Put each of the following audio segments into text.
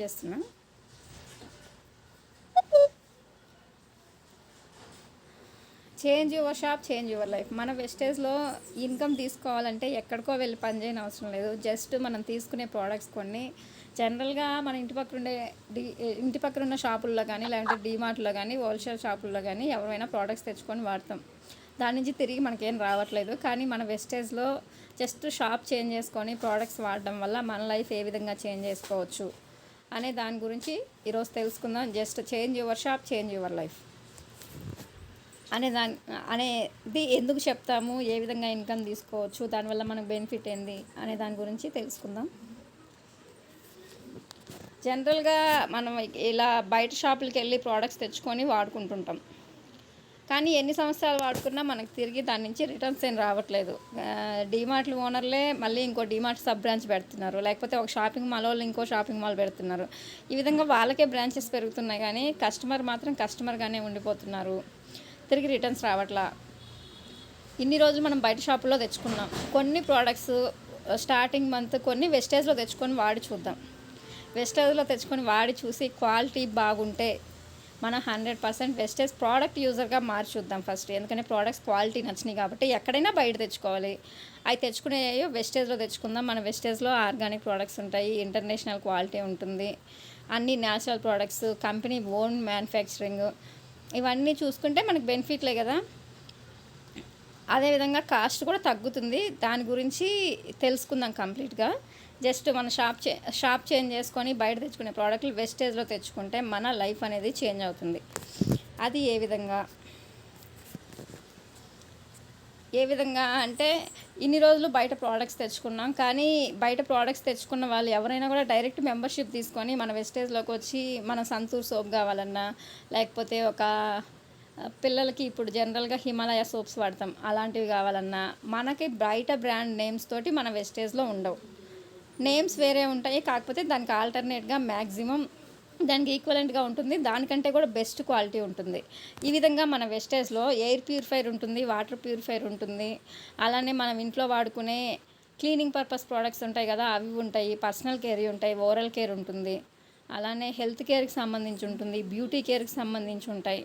చేస్తున్నా. Change your shop, change your life. మన వెస్టేజ్లో income తీసుకోవాలంటే ఎక్కడికో వెళ్ళి పని చేయని అవసరం లేదు. జస్ట్ మనం తీసుకునే ప్రోడక్ట్స్ కొన్ని జనరల్గా మన ఇంటి పక్కన ఉన్న షాపుల్లో కానీ, లేదంటే డీమార్ట్లో కానీ, హోల్సేల్ షాపుల్లో కానీ ఎవరైనా ప్రోడక్ట్స్ తెచ్చుకొని వాడతాం. దాని నుంచి తిరిగి మనకేం రావట్లేదు. కానీ మన వెస్టేజ్లో జస్ట్ షాప్ చేంజ్ చేసుకొని ప్రోడక్ట్స్ వాడడం వల్ల మన లైఫ్ ఏ విధంగా చేంజ్ చేసుకోవచ్చు అనే దాని గురించి ఈరోజు తెలుసుకుందాం. Just change your shop, change your life అనేది ఎందుకు చెప్తాము, ఏ విధంగా ఇన్కమ్ తీసుకోవచ్చు, దానివల్ల మనకు బెనిఫిట్ ఏంది అనే దాని గురించి తెలుసుకుందాం. జనరల్గా మనం ఇలా బయట షాపులకి వెళ్ళి ప్రోడక్ట్స్ తెచ్చుకొని వాడుకుంటుంటాం. కానీ ఎన్ని సంవత్సరాలు వాడుకున్నా మనకు తిరిగి దాని నుంచి రిటర్న్స్ ఏం రావట్లేదు. డీమార్ట్ల ఓనర్లే మళ్ళీ ఇంకో డీమార్ట్ సబ్ బ్రాంచ్ పెడుతున్నారు, లేకపోతే ఒక షాపింగ్ మాల్ వాళ్ళు ఇంకో షాపింగ్ మాల్ పెడుతున్నారు. ఈ విధంగా వాళ్ళకే బ్రాంచెస్ పెరుగుతున్నాయి, కానీ కస్టమర్ మాత్రం కస్టమర్గానే ఉండిపోతున్నారు. తిరిగి రిటర్న్స్ రావట్లా. ఇన్ని రోజులు మనం బయట షాపుల్లో తెచ్చుకున్నాం. కొన్ని ప్రోడక్ట్స్ స్టార్టింగ్ మంత్ కొన్ని వెస్టేజ్లో తెచ్చుకొని వాడి చూద్దాం. వెస్టేజ్లో తెచ్చుకొని వాడి చూసి క్వాలిటీ బాగుంటే మనం 100% వెస్టేజ్ ప్రోడక్ట్ యూజర్గా మార్చి చూద్దాం ఫస్ట్. ఎందుకంటే ప్రోడక్ట్స్ క్వాలిటీ నచ్చినాయి కాబట్టి ఎక్కడైనా బయట తెచ్చుకోవాలి. అవి తెచ్చుకునే వెస్టేజ్లో తెచ్చుకుందాం. మన వెస్టేజ్లో ఆర్గానిక్ ప్రోడక్ట్స్ ఉంటాయి, ఇంటర్నేషనల్ క్వాలిటీ ఉంటుంది, అన్ని natural products, company own manufacturing, ఇవన్నీ చూసుకుంటే మనకు బెనిఫిట్లే కదా. అదేవిధంగా కాస్ట్ కూడా తగ్గుతుంది. దాని గురించి తెలుసుకుందాం కంప్లీట్గా. జస్ట్ మన షాప్ చేంజ్ చేసుకొని బయట తెచ్చుకునే ప్రోడక్ట్లు వెస్టేజ్లో తెచ్చుకుంటే మన లైఫ్ అనేది చేంజ్ అవుతుంది. అది ఏ విధంగా అంటే ఇన్ని రోజులు బయట ప్రోడక్ట్స్ తెచ్చుకున్నాం, కానీ బయట ప్రోడక్ట్స్ తెచ్చుకున్న వాళ్ళు ఎవరైనా కూడా డైరెక్ట్ మెంబర్షిప్ తీసుకొని మన వెస్టేజ్లోకి వచ్చి మన సంతూర్ సోప్ కావాలన్నా, లేకపోతే ఒక పిల్లలకి ఇప్పుడు జనరల్గా హిమాలయ సోప్స్ వాడతాం, అలాంటివి కావాలన్నా మనకి బయట బ్రాండ్ నేమ్స్ తోటి మన వెస్టేజ్లో ఉండవు. నేమ్స్ వేరే ఉంటాయి, కాకపోతే దానికి ఆల్టర్నేట్గా మ్యాక్సిమం దానికి ఈక్వలెంట్గా ఉంటుంది, దానికంటే కూడా బెస్ట్ క్వాలిటీ ఉంటుంది. ఈ విధంగా మన వెస్టేజ్లో ఎయిర్ ప్యూరిఫైర్ ఉంటుంది, వాటర్ ప్యూరిఫైర్ ఉంటుంది, అలానే మనం ఇంట్లో వాడుకునే క్లీనింగ్ పర్పస్ ప్రోడక్ట్స్ ఉంటాయి కదా, అవి ఉంటాయి, పర్సనల్ కేర్ ఉంటాయి, ఓరల్ కేర్ ఉంటుంది, అలానే హెల్త్ కేర్కి సంబంధించి ఉంటుంది, బ్యూటీ కేర్కి సంబంధించి ఉంటాయి,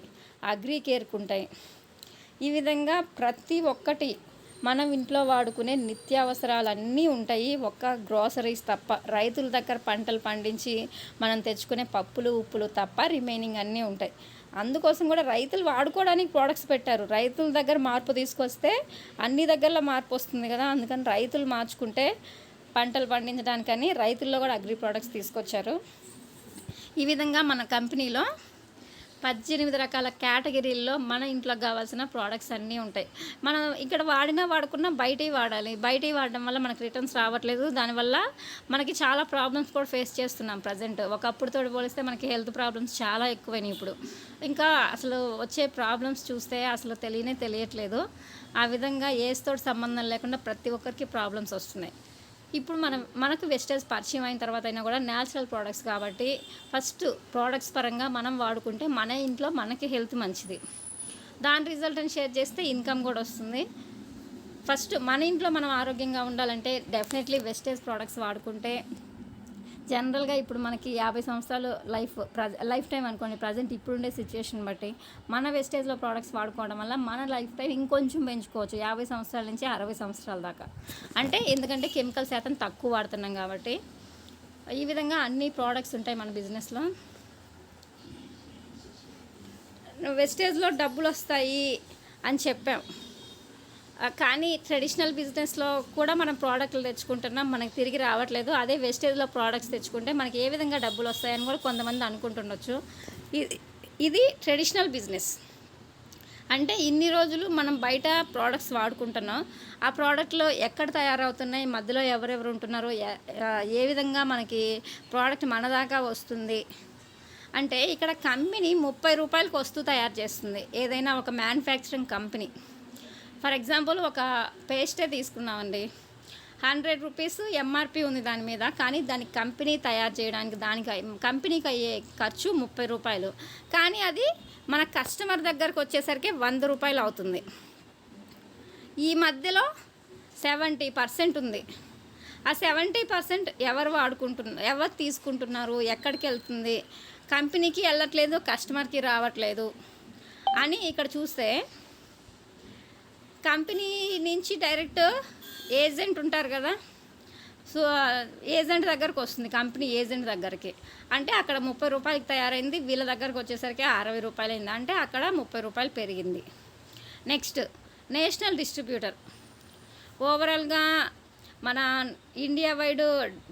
అగ్రి కేర్కి ఉంటాయి. ఈ విధంగా ప్రతి ఒక్కటి మనం ఇంట్లో వాడుకునే నిత్యావసరాలన్నీ ఉంటాయి, ఒక్క గ్రోసరీస్ తప్ప. రైతుల దగ్గర పంటలు పండించి మనం తెచ్చుకునే పప్పులు ఉప్పులు తప్ప రిమైనింగ్ అన్నీ ఉంటాయి. అందుకోసం కూడా రైతులు వాడుకోవడానికి ప్రోడక్ట్స్ పెట్టారు. రైతుల దగ్గర మార్పు తీసుకొస్తే అన్ని దగ్గరలో మార్పు వస్తుంది కదా. అందుకని రైతులు మార్చుకుంటే పంటలు పండించడానికని రైతుల్లో కూడా అగ్రి ప్రోడక్ట్స్ తీసుకొచ్చారు. ఈ విధంగా మన కంపెనీలో 18 రకాల కేటగిరీల్లో మన ఇంట్లోకి కావాల్సిన ప్రోడక్ట్స్ అన్నీ ఉంటాయి. మనం ఇక్కడ వాడుకున్నా బయటివి వాడాలి. బయటివి వాడడం వల్ల మనకు రిటర్న్స్ రావట్లేదు. దానివల్ల మనకి చాలా ప్రాబ్లమ్స్ కూడా ఫేస్ చేస్తున్నాం ప్రజెంట్. ఒకప్పుడుతో పోలిస్తే మనకి హెల్త్ ప్రాబ్లమ్స్ చాలా ఎక్కువైనాయి ఇప్పుడు. ఇంకా అసలు వచ్చే ప్రాబ్లమ్స్ చూస్తే అసలు తెలియట్లేదు. ఆ విధంగా ఏజ్తో సంబంధం లేకుండా ప్రతి ఒక్కరికి ప్రాబ్లమ్స్ వస్తున్నాయి. ఇప్పుడు మనకు వెస్టేజ్ పరిచయం అయిన తర్వాత అయినా కూడా న్యాచురల్ ప్రోడక్ట్స్ కాబట్టి ఫస్ట్ ప్రోడక్ట్స్ పరంగా మనం వాడుకుంటే మన ఇంట్లో మనకి హెల్త్ మంచిది. దాని రిజల్ట్ని షేర్ చేస్తే ఇన్కమ్ కూడా వస్తుంది. ఫస్ట్ మన ఇంట్లో మనం ఆరోగ్యంగా ఉండాలంటే డెఫినెట్లీ వెస్టేజ్ ప్రోడక్ట్స్ వాడుకుంటే జనరల్గా ఇప్పుడు మనకి 50 సంవత్సరాలు లైఫ్ టైం అనుకోండి. ప్రజెంట్ ఇప్పుడుండే సిచ్యువేషన్ బట్టి మన వెస్టేజ్లో ప్రోడక్ట్స్ వాడుకోవడం వల్ల మన లైఫ్ టైం ఇంకొంచెం పెంచుకోవచ్చు, 50 సంవత్సరాల నుంచి 60 సంవత్సరాల దాకా. అంటే ఎందుకంటే కెమికల్ శాతం తక్కువ వాడుతున్నాం కాబట్టి. ఈ విధంగా అన్ని ప్రోడక్ట్స్ ఉంటాయి మన బిజినెస్లో. వెస్టేజ్లో డబ్బులు వస్తాయి అని చెప్పాం, కానీ ట్రెడిషనల్ బిజినెస్లో కూడా మనం ప్రోడక్ట్లు తెచ్చుకుంటున్నాం, మనకి తిరిగి రావట్లేదు. అదే వెస్టేజ్లో ప్రోడక్ట్స్ తెచ్చుకుంటే మనకి ఏ విధంగా డబ్బులు వస్తాయని కూడా కొంతమంది అనుకుంటుండొచ్చు. ఇది ట్రెడిషనల్ బిజినెస్ అంటే ఇన్ని రోజులు మనం బయట ప్రోడక్ట్స్ వాడుకుంటున్నాం, ఆ ప్రోడక్ట్లో ఎక్కడ తయారవుతున్నాయి, మధ్యలో ఎవరెవరు ఉంటున్నారో, ఏ విధంగా మనకి ప్రోడక్ట్ మన దాకా వస్తుంది అంటే ఇక్కడ కంపెనీ 30 రూపాయలకు వస్తువు తయారు చేస్తుంది. ఏదైనా ఒక మ్యానుఫ్యాక్చరింగ్ కంపెనీ ఫర్ ఎగ్జాంపుల్ ఒక పేస్టే తీసుకున్నామండి, 100 రూపీస్ ఎంఆర్పి ఉంది దాని మీద, కానీ దానికి కంపెనీ తయారు చేయడానికి కంపెనీకి అయ్యే ఖర్చు 30 రూపాయలు, కానీ అది మన కస్టమర్ దగ్గరకు వచ్చేసరికి 100 రూపాయలు అవుతుంది. ఈ మధ్యలో 70% ఉంది. ఆ 70% ఎవరు వాడుకుంటున్నారు, ఎవరు తీసుకుంటున్నారు, ఎక్కడికి వెళ్తుంది, కంపెనీకి వెళ్ళట్లేదు, కస్టమర్కి రావట్లేదు అని ఇక్కడ చూస్తే కంపెనీ నుంచి డైరెక్ట్ ఏజెంట్ ఉంటారు కదా, సో ఏజెంట్ దగ్గరకు వస్తుంది, కంపెనీ ఏజెంట్ దగ్గరికి. అంటే అక్కడ 30 రూపాయలకి తయారైంది, వీళ్ళ దగ్గరకు వచ్చేసరికి 60 రూపాయలు అయింది, అంటే అక్కడ 30 రూపాయలు పెరిగింది. Next national distributor. ఓవరాల్గా మన ఇండియా వైడ్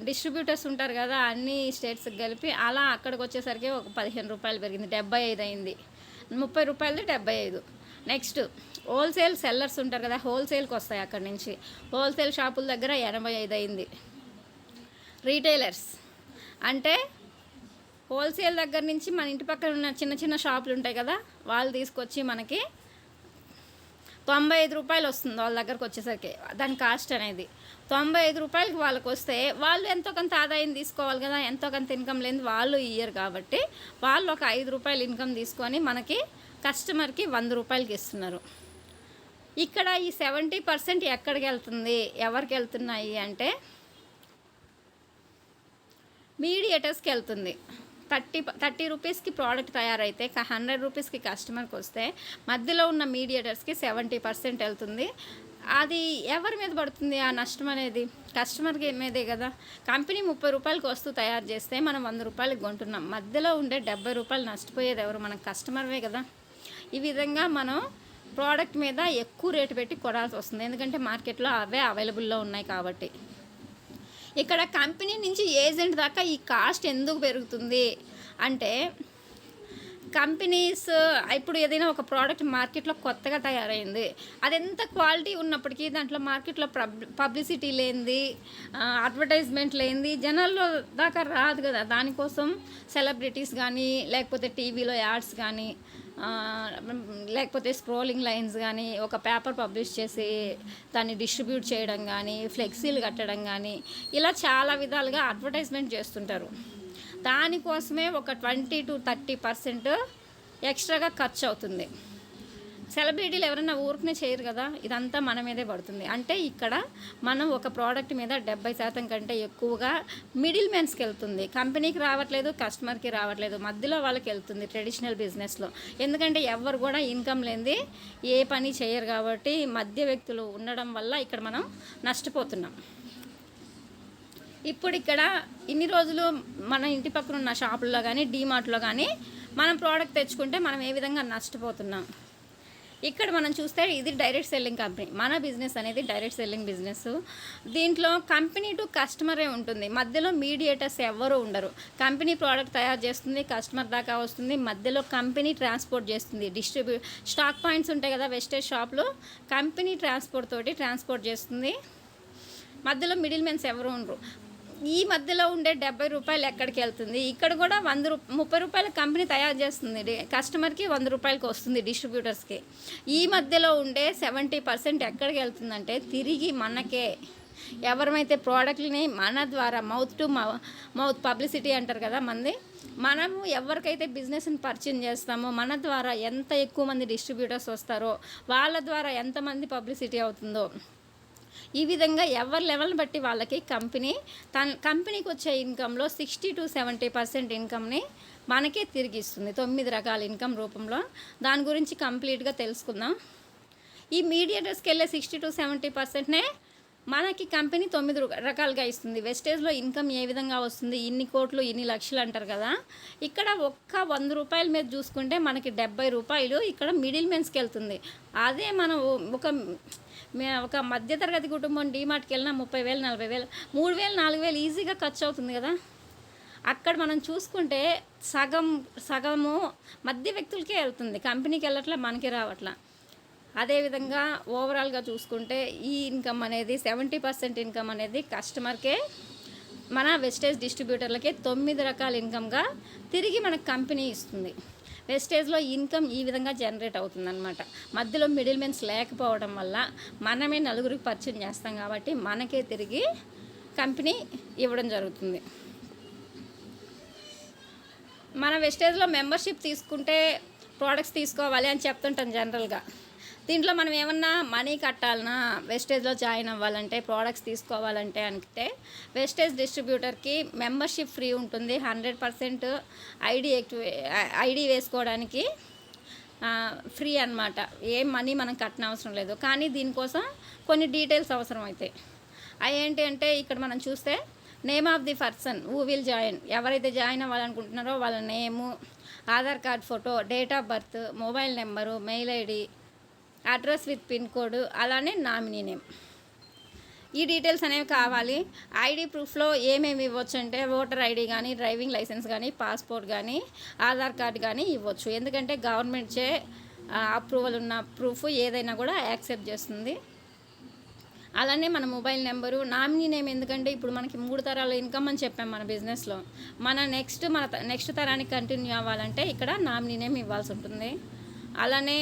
డిస్ట్రిబ్యూటర్స్ ఉంటారు కదా అన్ని స్టేట్స్కి కలిపి, అలా అక్కడికి వచ్చేసరికి ఒక 15 రూపాయలు పెరిగింది, 75 అయింది. 30 రూపాయలది 75. నెక్స్ట్ హోల్సేల్ సెల్లర్స్ ఉంటారు కదా, హోల్సేల్కి వస్తాయి అక్కడి నుంచి, హోల్సేల్ షాపుల దగ్గర 85 అయింది. రీటైలర్స్ అంటే హోల్సేల్ దగ్గర నుంచి మన ఇంటి పక్కన ఉన్న చిన్న చిన్న షాపులు ఉంటాయి కదా, వాళ్ళు తీసుకొచ్చి మనకి 95 రూపాయలు వస్తుంది వాళ్ళ దగ్గరకు వచ్చేసరికి, దాని కాస్ట్ అనేది 95 రూపాయలకి వాళ్ళకి వస్తే వాళ్ళు ఎంతో కొంత ఆదాయం తీసుకోవాలి కదా, ఎంతో కొంత ఇన్కమ్ లేని వాళ్ళు ఇయ్యరు కాబట్టి వాళ్ళు ఒక 5 రూపాయలు ఇన్కమ్ తీసుకొని మనకి కస్టమర్కి 100 రూపాయలకి ఇస్తున్నారు. ఇక్కడ ఈ 70% ఎక్కడికి వెళ్తుంది, ఎవరికి వెళ్తున్నాయి అంటే మీడియేటర్స్కి వెళ్తుంది. 30 రూపీస్కి ప్రోడక్ట్ తయారైతే 100 రూపీస్కి కస్టమర్కి వస్తే మధ్యలో ఉన్న మీడియేటర్స్కి 70% వెళ్తుంది. అది ఎవరి మీద పడుతుంది ఆ నష్టం అనేది? కస్టమర్కి మీదే కదా. కంపెనీ 30 రూపాయలకి వస్తువు తయారు చేస్తే మనం 100 రూపాయలకి కొంటున్నాం, మధ్యలో ఉండే 70 రూపాయలు నష్టపోయేది ఎవరు? మన కస్టమర్వే కదా. ఈ విధంగా మనం ప్రోడక్ట్ మీద ఎక్కువ రేటు పెట్టి కొనాల్సి వస్తుంది, ఎందుకంటే మార్కెట్లో అవే అవైలబుల్లో ఉన్నాయి కాబట్టి. ఇక్కడ కంపెనీ నుంచి ఏజెంట్ దాకా ఈ కాస్ట్ ఎందుకు పెరుగుతుంది అంటే, కంపెనీస్ ఇప్పుడు ఏదైనా ఒక ప్రోడక్ట్ మార్కెట్లో కొత్తగా తయారైంది, అది ఎంత క్వాలిటీ ఉన్నప్పటికీ దాంట్లో మార్కెట్లో పబ్లిసిటీ లేనిది, అడ్వర్టైజ్మెంట్ లేనిది జనాల్లో దాకా రాదు కదా. దానికోసం సెలబ్రిటీస్ కానీ, లేకపోతే టీవీలో యాడ్స్ కానీ, లేకపోతే స్క్రోలింగ్ లైన్స్ కానీ, ఒక పేపర్ పబ్లిష్ చేసి దాన్ని డిస్ట్రిబ్యూట్ చేయడం కానీ, ఫ్లెక్సీలు కట్టడం కానీ, ఇలా చాలా విధాలుగా అడ్వర్టైజ్మెంట్ చేస్తుంటారు. దానికోసమే ఒక 20 to 30% ఎక్స్ట్రాగా ఖర్చు అవుతుంది. సెలబ్రిటీలు ఎవరైనా ఊరికనే చేయరు కదా, ఇదంతా మన మీదే పడుతుంది. అంటే ఇక్కడ మనం ఒక ప్రోడక్ట్ మీద 70% కంటే ఎక్కువగా మిడిల్ మెన్స్కి వెళ్తుంది, కంపెనీకి రావట్లేదు, కస్టమర్కి రావట్లేదు, మధ్యలో వాళ్ళకి వెళ్తుంది ట్రెడిషనల్ బిజినెస్లో. ఎందుకంటే ఎవరు కూడా ఇన్కమ్ లేనిది ఏ పని చేయరు కాబట్టి మధ్య వ్యక్తులు ఉండడం వల్ల ఇక్కడ మనం నష్టపోతున్నాం. ఇప్పుడు ఇక్కడ ఇన్ని రోజులు మన ఇంటి పక్కన ఉన్న షాపుల్లో కానీ, డీమార్ట్లో కానీ మనం ప్రోడక్ట్ తెచ్చుకుంటే మనం ఏ విధంగా నష్టపోతున్నాం. ఇక్కడ మనం చూస్తే ఇది డైరెక్ట్ సెల్లింగ్ కంపెనీ. మన బిజినెస్ అనేది డైరెక్ట్ సెల్లింగ్ బిజినెస్. దీంట్లో కంపెనీ టు కస్టమరే ఉంటుంది, మధ్యలో మీడియేటర్స్ ఎవరు ఉండరు. కంపెనీ ప్రోడక్ట్ తయారు చేస్తుంది, కస్టమర్ దాకా వస్తుంది, మధ్యలో కంపెనీ ట్రాన్స్పోర్ట్ చేస్తుంది. స్టాక్ పాయింట్స్ ఉంటాయి కదా వెస్టేజ్ షాప్లో, కంపెనీ ట్రాన్స్పోర్ట్ చేస్తుంది. మధ్యలో మిడిల్ మెన్స్ ఎవరు ఉండరు. ఈ మధ్యలో ఉండే 70 రూపాయలు ఎక్కడికి వెళ్తుంది? ఇక్కడ కూడా 30 రూపాయల కంపెనీ తయారు చేస్తుంది, కస్టమర్కి 100 రూపాయలకి వస్తుంది డిస్ట్రిబ్యూటర్స్కి. ఈ మధ్యలో ఉండే 70% ఎక్కడికి వెళ్తుందంటే తిరిగి మనకే. ఎవరైతే ప్రోడక్ట్ని మన ద్వారా మౌత్ టు మౌత్ పబ్లిసిటీ అంటారు కదా మనము ఎవరికైతే బిజినెస్ని పరిచయం చేస్తామో మన ద్వారా ఎంత ఎక్కువ మంది డిస్ట్రిబ్యూటర్స్ వస్తారో వాళ్ళ ద్వారా ఎంతమంది పబ్లిసిటీ అవుతుందో, ఈ విధంగా ఎవరి లెవెల్ని బట్టి వాళ్ళకి కంపెనీకి వచ్చే ఇన్కంలో 60 to 70% ఇన్కమ్ని మనకే తిరిగి ఇస్తుంది, 9 రకాల ఇన్కమ్ రూపంలో. దాని గురించి కంప్లీట్గా తెలుసుకుందాం. ఈ మీడియేటర్స్కి వెళ్ళే 60 to 70%నే మనకి కంపెనీ 9 రకాలుగా ఇస్తుంది. వెస్టేజ్లో ఇన్కమ్ ఏ విధంగా వస్తుంది? ఇన్ని కోట్లు, ఇన్ని లక్షలు అంటారు కదా. ఇక్కడ ఒక్క 100 రూపాయల మీద చూసుకుంటే మనకి 70 రూపాయలు ఇక్కడ మిడిల్ మెన్స్కి వెళ్తుంది. అదే మనం ఒక మధ్యతరగతి కుటుంబం డీమార్ట్కి వెళ్ళినా 30,000, 40,000, 3,000, 4,000 ఈజీగా ఖర్చు అవుతుంది కదా. అక్కడ మనం చూసుకుంటే సగము మధ్య వ్యక్తులకే వెళ్తుంది, కంపెనీకి వెళ్ళట్లా, మనకి రావట్లా. అదేవిధంగా ఓవరాల్గా చూసుకుంటే ఈ ఇన్కమ్ అనేది 70% ఇన్కమ్ అనేది కస్టమర్కే, మన వెస్టేజ్ డిస్ట్రిబ్యూటర్లకే 9 రకాల ఇన్కమ్గా తిరిగి మనకు కంపెనీ ఇస్తుంది. వెస్టేజ్లో ఇన్కమ్ ఈ విధంగా జనరేట్ అవుతుందన్నమాట. మధ్యలో మిడిల్ మెన్స్ లేకపోవడం వల్ల మనమే నలుగురికి పరిచయం చేస్తాం కాబట్టి మనకే తిరిగి కంపెనీ ఇవ్వడం జరుగుతుంది. మన వెస్టేజ్లో మెంబర్షిప్ తీసుకుంటే ప్రోడక్ట్స్ తీసుకోవాలి అని చెప్తుంటాం జనరల్గా. దీంట్లో మనం ఏమన్నా మనీ కట్టాలన్నా వెస్టేజ్లో జాయిన్ అవ్వాలంటే ప్రోడక్ట్స్ తీసుకోవాలంటే అంటే వెస్టేజ్ డిస్ట్రిబ్యూటర్కి మెంబర్షిప్ ఫ్రీ ఉంటుంది. 100% ఐడి వేసుకోవడానికి ఫ్రీ అనమాట. ఏం మనీ మనం కట్టనవసరం లేదు. కానీ దీనికోసం కొన్ని డీటెయిల్స్ అవసరం అవుతాయి. అవి ఏంటి అంటే ఇక్కడ మనం చూస్తే name of the person who will join, ఎవరైతే జాయిన్ అవ్వాలనుకుంటున్నారో వాళ్ళ నేము, Aadhaar card photo, date of birth, mobile number, mail ID, address with pin code, అలానే నామినీ నేమ్. ఈ డీటెయిల్స్ అనేవి కావాలి. ఐడి ప్రూఫ్లో ఏమేమి ఇవ్వచ్చు అంటే ఓటర్ ఐడి కానీ, డ్రైవింగ్ లైసెన్స్ కానీ, పాస్పోర్ట్ కానీ, ఆధార్ కార్డ్ కానీ ఇవ్వచ్చు. ఎందుకంటే గవర్నమెంట్చే అప్రూవల్ ఉన్న ప్రూఫ్ ఏదైనా కూడా యాక్సెప్ట్ చేస్తుంది. అలానే మన మొబైల్ నెంబరు, నామినీ నేమ్. ఎందుకంటే ఇప్పుడు మనకి 3 తరాల ఇన్కమ్ అని చెప్పాం మన బిజినెస్లో. మన నెక్స్ట్ తరానికి కంటిన్యూ అవ్వాలంటే ఇక్కడ నామినీ నేమ్ ఇవ్వాల్సి ఉంటుంది. అలానే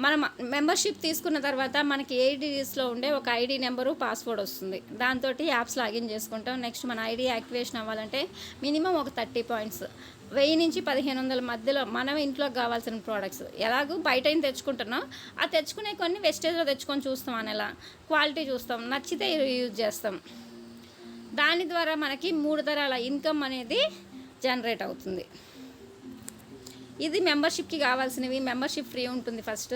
మనం మెంబర్షిప్ తీసుకున్న తర్వాత మనకి 8 డిజిట్స్లో ఉండే ఒక ఐడి నెంబరు, పాస్వర్డ్ వస్తుంది. దాంతో యాప్స్ లాగిన్ చేసుకుంటాం. నెక్స్ట్ మన ఐడి యాక్టివేషన్ అవ్వాలంటే మినిమం ఒక 30 పాయింట్స్, 1000 నుంచి 1500 మధ్యలో మనం ఇంట్లోకి కావాల్సిన ప్రోడక్ట్స్. ఎలాగూ బయట తెచ్చుకుంటున్నాం, ఆ తెచ్చుకునే కొన్ని వెస్టేజ్లో తెచ్చుకొని చూస్తాం. అనేలా క్వాలిటీ చూస్తాం, నచ్చితే యూజ్ చేస్తాం. దాని ద్వారా మనకి 3 తరాల ఇన్కమ్ అనేది జనరేట్ అవుతుంది. ఇది మెంబర్షిప్కి కావాల్సినవి. మెంబర్షిప్ ఫ్రీ ఉంటుంది ఫస్ట్.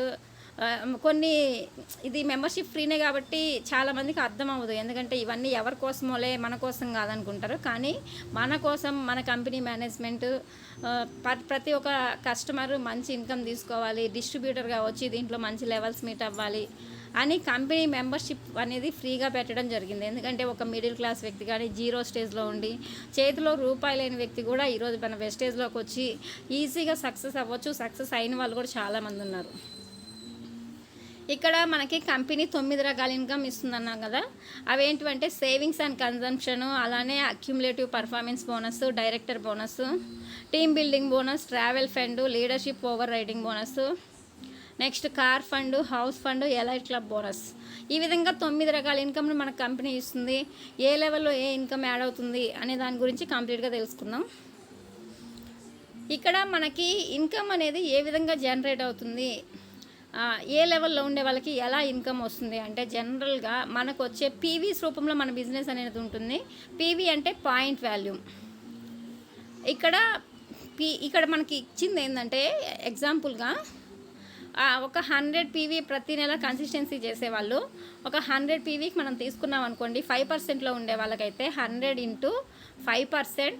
ఇది మెంబర్షిప్ ఫ్రీనే కాబట్టి చాలామందికి అర్థం అవ్వదు. ఎందుకంటే ఇవన్నీ ఎవరి కోసమోలే, మన కోసం కాదనుకుంటారు. కానీ మన కోసం, మన కంపెనీ మేనేజ్మెంట్, ప్రతి ఒక్క కస్టమర్ మంచి ఇన్కమ్ తీసుకోవాలి, డిస్ట్రిబ్యూటర్గా వచ్చి దీంట్లో మంచి లెవెల్స్ మీట్ అవ్వాలి అని కంపెనీ మెంబర్షిప్ అనేది ఫ్రీగా పెట్టడం జరిగింది. ఎందుకంటే ఒక మిడిల్ క్లాస్ వ్యక్తి కానీ, జీరో స్టేజ్లో ఉండి చేతిలో రూపాయి లేని వ్యక్తి కూడా ఈరోజు మన వెస్టేజ్లోకి వచ్చి ఈజీగా సక్సెస్ అవ్వచ్చు. సక్సెస్ అయిన వాళ్ళు కూడా చాలామంది ఉన్నారు. ఇక్కడ మనకి కంపెనీ 9 రకాల ఇన్కమ్ ఇస్తుందన్నాం కదా. అవేంటివంటే సేవింగ్స్ అండ్ కన్జంప్షన్, అలానే accumulative performance bonus, director bonus, team building bonus, travel fund, leadership overriding bonus, next car fund, house fund, elite club bonus. ఈ విధంగా 9 రకాల ఇన్కమ్ను మన కంపెనీ ఇస్తుంది. ఏ లెవెల్లో ఏ ఇన్కమ్ యాడ్ అవుతుంది అనే దాని గురించి కంప్లీట్గా తెలుసుకుందాం. ఇక్కడ మనకి ఇన్కమ్ అనేది ఏ విధంగా జనరేట్ అవుతుంది, ఏ లెవెల్లో ఉండే వాళ్ళకి ఎలా ఇన్కమ్ వస్తుంది అంటే జనరల్గా మనకు వచ్చే పీవీస్ రూపంలో మన బిజినెస్ అనేది ఉంటుంది. పీవీ అంటే పాయింట్ వాల్యూమ్. ఇక్కడ మనకి ఇచ్చింది ఏంటంటే ఎగ్జాంపుల్గా ఒక 100 పీవీ ప్రతి నెల కన్సిస్టెన్సీ చేసేవాళ్ళు ఒక 100 పీవీకి మనం తీసుకున్నాం అనుకోండి. 5%లో ఉండే వాళ్ళకైతే 100 ఇంటూ 5%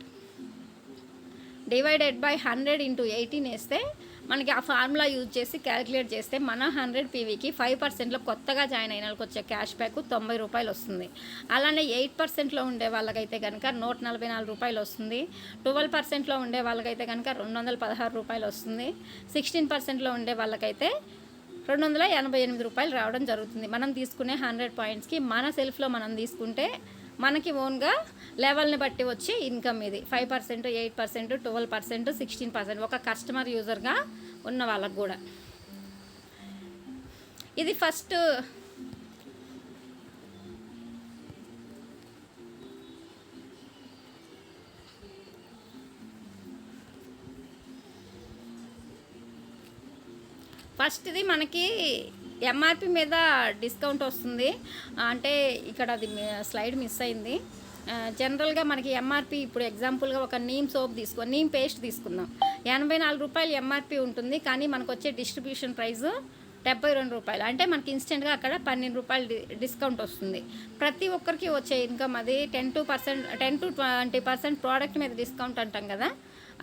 డివైడెడ్ బై 100 ఇంటూ 18 వేస్తే మనకి ఆ ఫార్ములా యూజ్ చేసి క్యాలిక్యులేట్ చేస్తే మన 100 పీవీకి 5%లో కొత్తగా జాయిన్ అయిన వాళ్ళకి వచ్చే క్యాష్ బ్యాక్ 90 రూపాయలు వస్తుంది. అలానే 8%లో ఉండే వాళ్ళకైతే కనుక 144 రూపాయలు వస్తుంది. 12%లో ఉండే వాళ్ళకైతే కనుక 216 రూపాయలు వస్తుంది. 16%లో ఉండే వాళ్ళకైతే 288 రూపాయలు రావడం జరుగుతుంది. మనం తీసుకునే 100 పాయింట్స్కి మన సెల్ఫ్లో మనం తీసుకుంటే మనకి ఓన్గా లెవెల్ని బట్టి వచ్చే ఇన్కమ్ ఇది. 5%, 8%, 12%, 16% ఒక కస్టమర్ యూజర్గా ఉన్న వాళ్ళకు కూడా. ఇది ఫస్ట్ ఫస్ట్ది మనకి ఎంఆర్పి మీద డిస్కౌంట్ వస్తుంది. అంటే ఇక్కడ అది స్లైడ్ మిస్ అయింది. జనరల్గా మనకి ఎంఆర్పి ఇప్పుడు ఎగ్జాంపుల్గా ఒక నీమ్ పేస్ట్ తీసుకుందాం. 84 రూపాయలు ఎంఆర్పి ఉంటుంది. కానీ మనకు వచ్చే డిస్ట్రిబ్యూషన్ ప్రైస్ 72 రూపాయలు. అంటే మనకి ఇన్స్టెంట్గా అక్కడ 12 రూపాయలు డిస్కౌంట్ వస్తుంది. ప్రతి ఒక్కరికి వచ్చే ఇన్కమ్ అది 10 to 20% ప్రోడక్ట్ మీద డిస్కౌంట్ అంటాం కదా,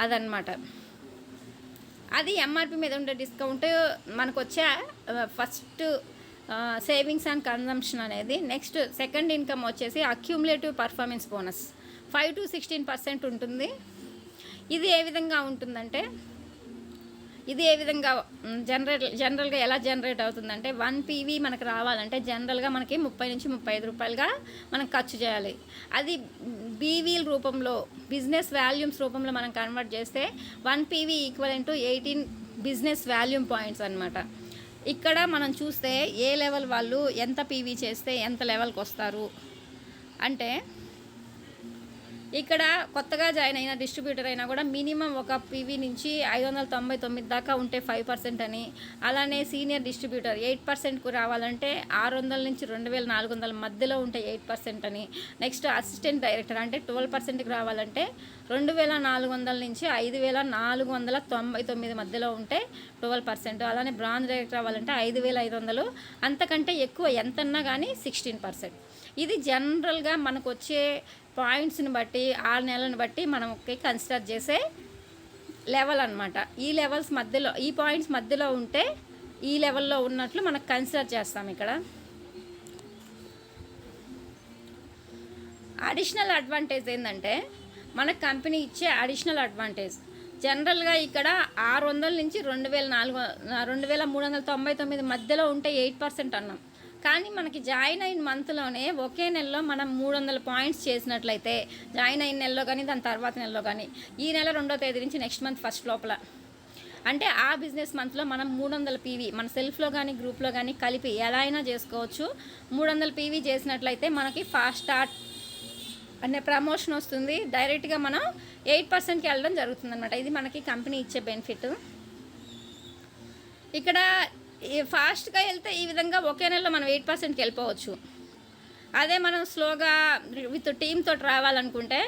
అదనమాట. అది ఎంఆర్పి మీద ఉండే డిస్కౌంట్ మనకు వచ్చే ఫస్ట్ సేవింగ్స్ అండ్ కన్జంప్షన్ అనేది. నెక్స్ట్ సెకండ్ ఇన్కమ్ వచ్చేసి అక్యూములేటివ్ పర్ఫార్మెన్స్ బోనస్ 5 to 16% ఉంటుంది. ఇది ఏ విధంగా ఉంటుందంటే జనరల్గా ఎలా జనరేట్ అవుతుందంటే 1 పీవీ మనకు రావాలంటే జనరల్గా మనకి 30 నుంచి 35 రూపాయలుగా మనం ఖర్చు చేయాలి. అది బీవీల రూపంలో, బిజినెస్ వాల్యూమ్స్ రూపంలో మనం కన్వర్ట్ చేస్తే 1 PV equivalent to 18 business volume points అనమాట. ఇక్కడ మనం చూస్తే ఏ లెవెల్ వాళ్ళు ఎంత పీవీ చేస్తే ఎంత లెవెల్కి వస్తారు అంటే ఇక్కడ కొత్తగా జాయిన్ అయిన డిస్ట్రిబ్యూటర్ అయినా కూడా మినిమం ఒక పీవీ నుంచి 599 దాకా ఉంటే 5% అని, అలానే సీనియర్ డిస్ట్రిబ్యూటర్ 8%కు రావాలంటే 600 నుంచి 2400 మధ్యలో ఉంటే 8% అని, నెక్స్ట్ అసిస్టెంట్ డైరెక్టర్ అంటే 12%కి రావాలంటే 2400 నుంచి 5499 మధ్యలో ఉంటే 12%, అలానే బ్రాంజ్ డైరెక్టర్ రావాలంటే 5500, అంతకంటే ఎక్కువ ఎంతన్నా కానీ 16%. ఇది జనరల్గా మనకు వచ్చే పాయింట్స్ని బట్టి 6 నెలలను బట్టి మనకి కన్సిడర్ చేసే లెవెల్ అనమాట. ఈ లెవెల్స్ మధ్యలో, ఈ పాయింట్స్ మధ్యలో ఉంటే ఈ లెవెల్లో ఉన్నట్లు మనకు కన్సిడర్ చేస్తాం. ఇక్కడ అడిషనల్ అడ్వాంటేజ్ ఏంటంటే మన కంపెనీ ఇచ్చే అడిషనల్ అడ్వాంటేజ్ జనరల్గా ఇక్కడ 600 నుంచి 2399 మధ్యలో ఉంటే 8% అన్నాం. కానీ మనకి జాయిన్ అయిన మంత్లోనే ఒకే నెలలో మనం 300 పాయింట్స్ చేసినట్లయితే, జాయిన్ అయిన నెలలో కానీ దాని తర్వాత నెలలో కానీ, ఈ నెల 2వ తేదీ నుంచి నెక్స్ట్ మంత్ ఫస్ట్ లోపల, అంటే ఆ బిజినెస్ మంత్లో మనం 300 పీవీ మన సెల్ఫ్లో కానీ గ్రూప్లో కానీ కలిపి ఎలా అయినా చేసుకోవచ్చు. 300 పీవీ చేసినట్లయితే మనకి ఫాస్ట్ స్టార్ట్ అనే ప్రమోషన్ వస్తుంది. డైరెక్ట్గా మనం 8%కి వెళ్ళడం జరుగుతుంది అనమాట. ఇది మనకి కంపెనీ ఇచ్చే బెనిఫిట్. ఇక్కడ ఫాస్ట్గా వెళ్తే ఈ విధంగా ఒకే నెలలో మనం 8%కి వెళ్ళిపోవచ్చు. అదే మనం స్లోగా విత్ టీమ్తో రావాలనుకుంటే,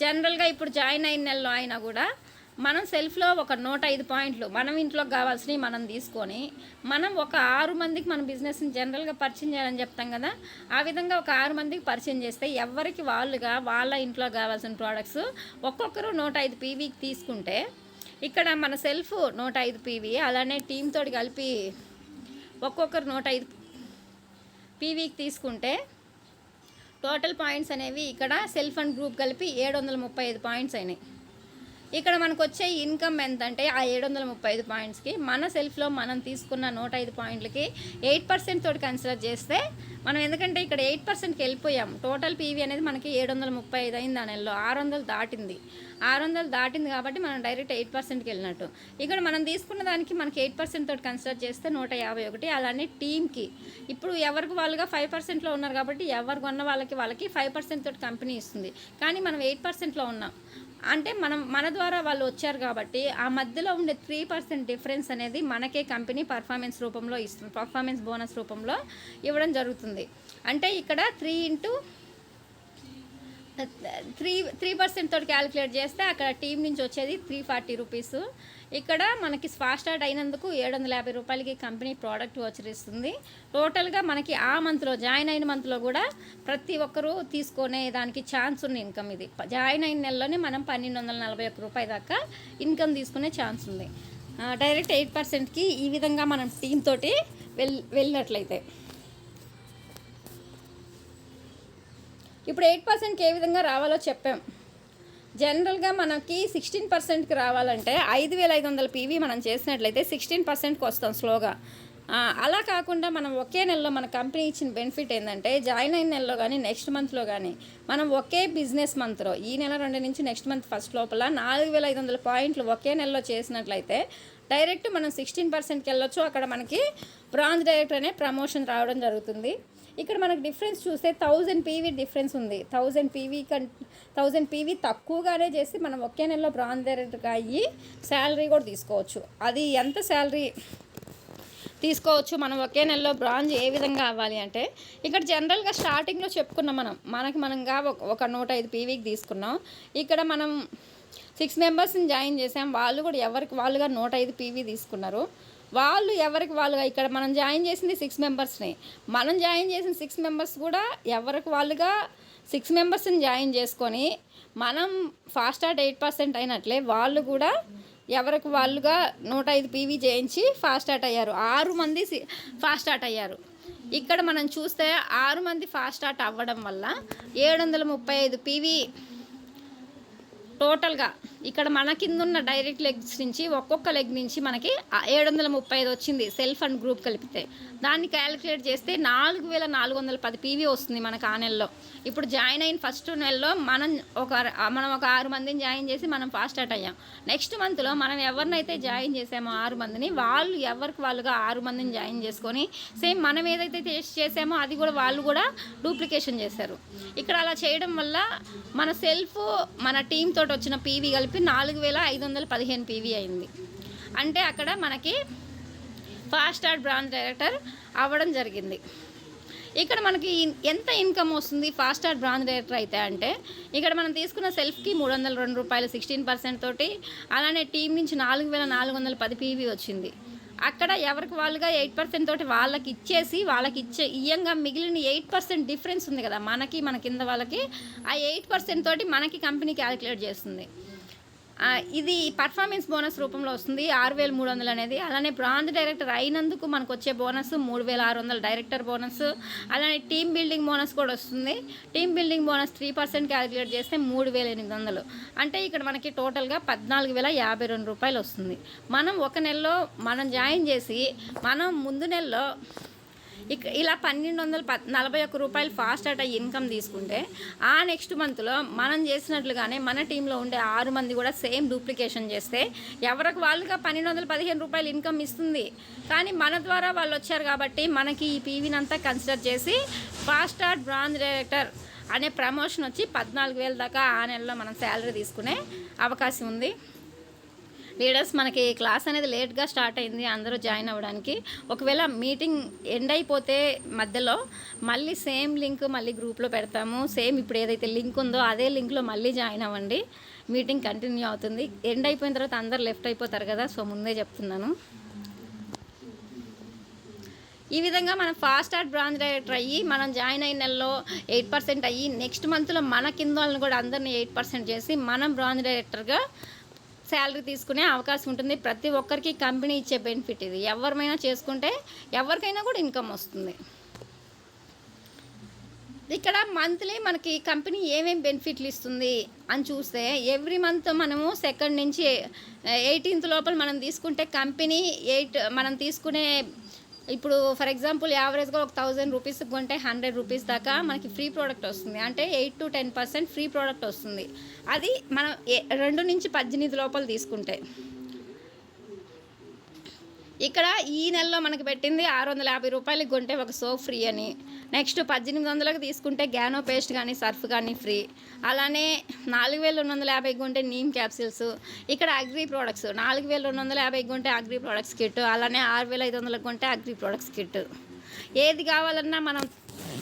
జనరల్గా ఇప్పుడు జాయిన్ అయిన నెలలో అయినా కూడా మనం సెల్ఫ్లో ఒక 105 పాయింట్లు మనం ఇంట్లోకి కావాల్సినవి మనం తీసుకొని, మనం ఒక 6 మందికి మన బిజినెస్ని జనరల్గా పరిచయం చేయాలని చెప్తాం కదా, ఆ విధంగా ఒక 6 మందికి పరిచయం చేస్తే ఎవరికి వాళ్ళుగా వాళ్ళ ఇంట్లో కావాల్సిన ప్రోడక్ట్స్ ఒక్కొక్కరు 105 పీవీకి తీసుకుంటే, ఇక్కడ మన సెల్ఫ్ 105 పీవీ, అలానే టీమ్ తోటి కలిపి ఒక్కొక్కరు 105 పీవీకి తీసుకుంటే టోటల్ పాయింట్స్ అనేవి ఇక్కడ సెల్ఫ్ అండ్ గ్రూప్ కలిపి 735 పాయింట్స్ అయినాయి. ఇక్కడ మనకు వచ్చే ఇన్కమ్ ఎంత అంటే ఆ 735 పాయింట్స్కి మన సెల్ఫ్లో మనం తీసుకున్న 105 పాయింట్లకి 8% తోటి కన్సిడర్ చేస్తే మనం, ఎందుకంటే ఇక్కడ 8%కి వెళ్ళిపోయాం. టోటల్ పీవీ అనేది మనకి 735 అయింది. ఆ నెలలో 600 దాటింది కాబట్టి మనం డైరెక్ట్ 8%కి వెళ్ళినట్టు. ఇక్కడ మనం తీసుకున్న దానికి మనకి 8% తోటి కన్సిడర్ చేస్తే 151. అలానే టీమ్కి ఇప్పుడు ఎవరికి వాళ్ళుగా 5%లో ఉన్నారు కాబట్టి ఎవరు కొన్న వాళ్ళకి 5% తోటి కంపెనీ ఇస్తుంది. కానీ మనం 8%లో ఉన్నాం అంటే మన ద్వారా వాళ్ళు వచ్చారు కాబట్టి ఆ మధ్యలో ఉండే 3% డిఫరెన్స్ అనేది మనకే కంపెనీ పర్ఫార్మెన్స్ రూపంలో ఇస్తుంది, పర్ఫార్మెన్స్ బోనస్ రూపంలో ఇవ్వడం జరుగుతుంది. అంటే ఇక్కడ 3% తోటి క్యాలిక్యులేట్ చేస్తే అక్కడ టీం నుంచి వచ్చేది 340 రూపీస్. ఇక్కడ మనకి ఫాస్ట్ స్టార్ట్ అయినందుకు 750 రూపాయలకి కంపెనీ ప్రోడక్ట్ వచ్చరిస్తుంది. టోటల్గా మనకి ఆ మంత్లో, జాయిన్ అయిన మంత్లో కూడా ప్రతి ఒక్కరూ తీసుకునే దానికి ఛాన్స్ ఉన్న ఇన్కమ్ ఇది. జాయిన్ అయిన నెలలోనే మనం 1241 రూపాయల దాకా ఇన్కమ్ తీసుకునే ఛాన్స్ ఉంది. డైరెక్ట్ 8%కి ఈ విధంగా మనం టీం తోటి వెళ్ళినట్లయితే. ఇప్పుడు 8%కి ఏ విధంగా రావాలో చెప్పాం. జనరల్గా మనకి 16%కి రావాలంటే 5500 పీవీ మనం చేసినట్లయితే 16%కి వస్తాం స్లోగా. అలా కాకుండా మనం ఒకే నెలలో మన కంపెనీ ఇచ్చిన బెనిఫిట్ ఏంటంటే, జాయిన్ అయిన నెలలో కానీ నెక్స్ట్ మంత్లో కానీ మనం ఒకే బిజినెస్ మంత్లో, ఈ నెల 2 నుంచి నెక్స్ట్ మంత్ ఫస్ట్ లోపల 4500 పాయింట్లు ఒకే నెలలో చేసినట్లయితే డైరెక్ట్ మనం 16%కి వెళ్ళొచ్చు. అక్కడ మనకి బ్రాంచ్ డైరెక్టర్ అనే ప్రమోషన్ రావడం జరుగుతుంది. ఇక్కడ మనకు డిఫరెన్స్ చూస్తే 1000 పీవీ డిఫరెన్స్ ఉంది. 1000 పీవీ తక్కువగానే చేసి మనం ఒకే నెలలో బ్రాంచ్ డైరెక్టర్గా అయ్యి శాలరీ కూడా తీసుకోవచ్చు. అది ఎంత శాలరీ తీసుకోవచ్చు మనం ఒకే నెలలో బ్రాంచ్ ఏ విధంగా అవ్వాలి అంటే, ఇక్కడ జనరల్గా స్టార్టింగ్లో చెప్పుకున్నాం మనగా ఒక 105 పీవీకి తీసుకున్నాం. ఇక్కడ మనం 6 మెంబర్స్ని జాయిన్ చేసాం. వాళ్ళు కూడా ఎవరికి వాళ్ళుగా 105 పీవీ తీసుకున్నారు. వాళ్ళు ఎవరికి వాళ్ళుగా, ఇక్కడ మనం జాయిన్ చేసింది 6 మెంబర్స్ని, మనం జాయిన్ చేసిన 6 మెంబర్స్ కూడా ఎవరికి వాళ్ళుగా 6 మెంబర్స్ని జాయిన్ చేసుకొని మనం ఫాస్ట్ స్టార్ట్ 8% అయినట్లే వాళ్ళు కూడా ఎవరికి వాళ్ళుగా 105 పీవీ చేయించి ఫాస్ట్ స్టార్ట్ అయ్యారు. 6 మంది ఫాస్ట్ స్టార్ట్ అయ్యారు. ఇక్కడ మనం చూస్తే 6 మంది ఫాస్ట్ స్టార్ట్ అవ్వడం వల్ల 735 పీవీ టోటల్గా ఇక్కడ మన కింద ఉన్న డైరెక్ట్ లెగ్స్ నుంచి ఒక్కొక్క లెగ్ నుంచి మనకి 735 వచ్చింది సెల్ఫ్ అండ్ గ్రూప్ కలిపితే. దాన్ని క్యాలిక్యులేట్ చేస్తే 4410 పీవీ వస్తుంది మనకు ఆ నెలలో. ఇప్పుడు జాయిన్ అయిన ఫస్ట్ నెలలో మనం ఒక 6 మందిని జాయిన్ చేసి మనం ఫాస్ట్ స్టార్ట్ అయ్యాం. నెక్స్ట్ మంత్లో మనం ఎవరినైతే జాయిన్ చేసామో 6 మందిని వాళ్ళు ఎవరికి వాళ్ళుగా 6 మందిని జాయిన్ చేసుకొని సేమ్ మనం ఏదైతే టేస్ట్ చేసామో అది కూడా వాళ్ళు కూడా డూప్లికేషన్ చేశారు. ఇక్కడ అలా చేయడం వల్ల మన సెల్ఫ్ మన టీమ్ తోటి వచ్చిన పీవీ కలిపి 4515 పీవీ అయింది. అంటే అక్కడ మనకి ఫాస్ట్ స్టార్ట్ బ్రాంచ్ డైరెక్టర్ అవ్వడం జరిగింది. ఇక్కడ మనకి ఎంత ఇన్కమ్ వస్తుంది ఫాస్ట్ స్టార్ట్ బ్రాంచ్ డైరెక్టర్ అయితే అంటే ఇక్కడ మనం తీసుకున్న సెల్ఫ్కి 302 రూపాయలు 16% తోటి, అలానే టీం నుంచి 4410 పీవీ వచ్చింది. అక్కడ ఎవరికి వాళ్ళుగా 8% తోటి వాళ్ళకి ఇచ్చేసి ఇయ్యంగా మిగిలిన 8% డిఫరెన్స్ ఉంది కదా మనకి మన కింద వాళ్ళకి, ఆ 8% తోటి మనకి కంపెనీ క్యాలిక్యులేట్ చేస్తుంది. ఇది పర్ఫార్మెన్స్ బోనస్ రూపంలో వస్తుంది 6300 అనేది. అలానే బ్రాంచ్ డైరెక్టర్ అయినందుకు మనకు వచ్చే బోనస్ 3600 డైరెక్టర్ బోనస్. అలానే టీమ్ బిల్డింగ్ బోనస్ కూడా వస్తుంది. టీమ్ బిల్డింగ్ బోనస్ 3% క్యాలిక్యులేట్ చేస్తే 3800. అంటే ఇక్కడ మనకి టోటల్గా 14052 రూపాయలు వస్తుంది. మనం ఒక నెలలో మనం జాయిన్ చేసి మనం ముందు నెలలో ఇలా 1241 రూపాయలు ఫాస్ట్ స్టార్ట్ అయ్యి ఇన్కమ్ తీసుకుంటే ఆ నెక్స్ట్ మంత్లో మనం చేసినట్లుగానే మన టీంలో ఉండే 6 మంది కూడా సేమ్ డూప్లికేషన్ చేస్తే ఎవరికి వాళ్ళుగా 1215 రూపాయలు ఇన్కమ్ ఇస్తుంది. కానీ మన ద్వారా వాళ్ళు వచ్చారు కాబట్టి మనకి ఈ పీవీని అంతా కన్సిడర్ చేసి ఫాస్ట్ స్టార్ట్ బ్రాంచ్ డైరెక్టర్ అనే ప్రమోషన్ వచ్చి 14000 దాకా ఆ నెలలో మనం శాలరీ తీసుకునే అవకాశం ఉంది. లీడర్స్ మనకి క్లాస్ అనేది లేట్గా స్టార్ట్ అయింది అందరూ జాయిన్ అవ్వడానికి. ఒకవేళ మీటింగ్ ఎండ్ అయిపోతే మధ్యలో మళ్ళీ సేమ్ లింక్ మళ్ళీ గ్రూప్లో పెడతాము. సేమ్ ఇప్పుడు ఏదైతే లింక్ ఉందో అదే లింక్లో మళ్ళీ జాయిన్ అవ్వండి. మీటింగ్ కంటిన్యూ అవుతుంది. ఎండ్ అయిపోయిన తర్వాత అందరు లెఫ్ట్ అయిపోతారు కదా, సో ముందే చెప్తున్నాను. ఈ విధంగా మనం ఫాస్ట్ స్టార్ట్ బ్రాంచ్ డైరెక్టర్ అయ్యి మనం జాయిన్ అయిన నెలలో 8% అయ్యి నెక్స్ట్ మంత్లో మన కింద వాళ్ళని కూడా అందరినీ 8% చేసి మనం బ్రాంచ్ డైరెక్టర్గా శాలరీ తీసుకునే అవకాశం ఉంటుంది. ప్రతి ఒక్కరికి కంపెనీ ఇచ్చే బెనిఫిట్ ఇది. ఎవరిమైనా చేసుకుంటే ఎవరికైనా కూడా ఇన్కమ్ వస్తుంది. ఇక్కడ మంత్లీ మనకి కంపెనీ ఏమేమి బెనిఫిట్లు ఇస్తుంది అని చూస్తే ఎవ్రీ మంత్ మనము 2nd నుంచి 18th లోపల మనం తీసుకుంటే కంపెనీ మనం తీసుకునే ఇప్పుడు ఫర్ ఎగ్జాంపుల్ యావరేజ్గా ఒక 1000 రూపీస్కి కొంటే 100 రూపీస్ దాకా మనకి ఫ్రీ ప్రోడక్ట్ వస్తుంది. అంటే 8 to 10% ఫ్రీ ప్రోడక్ట్ వస్తుంది. అది మనం 2 నుంచి 18 లోపల తీసుకుంటే. ఇక్కడ ఈ నెలలో మనకి పెట్టింది 650 రూపాయలకి కొంటే ఒక సోప్ ఫ్రీ అని. నెక్స్ట్ 1800కి తీసుకుంటే గ్యానో పేస్ట్ కానీ సర్ఫ్ కానీ ఫ్రీ. అలానే 4250 కొంటే నీమ్ క్యాప్సిల్స్. ఇక్కడ అగ్రి ప్రోడక్ట్స్ 4250 కొంటే అగ్రి ప్రోడక్ట్స్ కిట్. అలానే 6500 కొంటే అగ్రి ప్రోడక్ట్స్ కిట్. ఏది కావాలన్నా మనం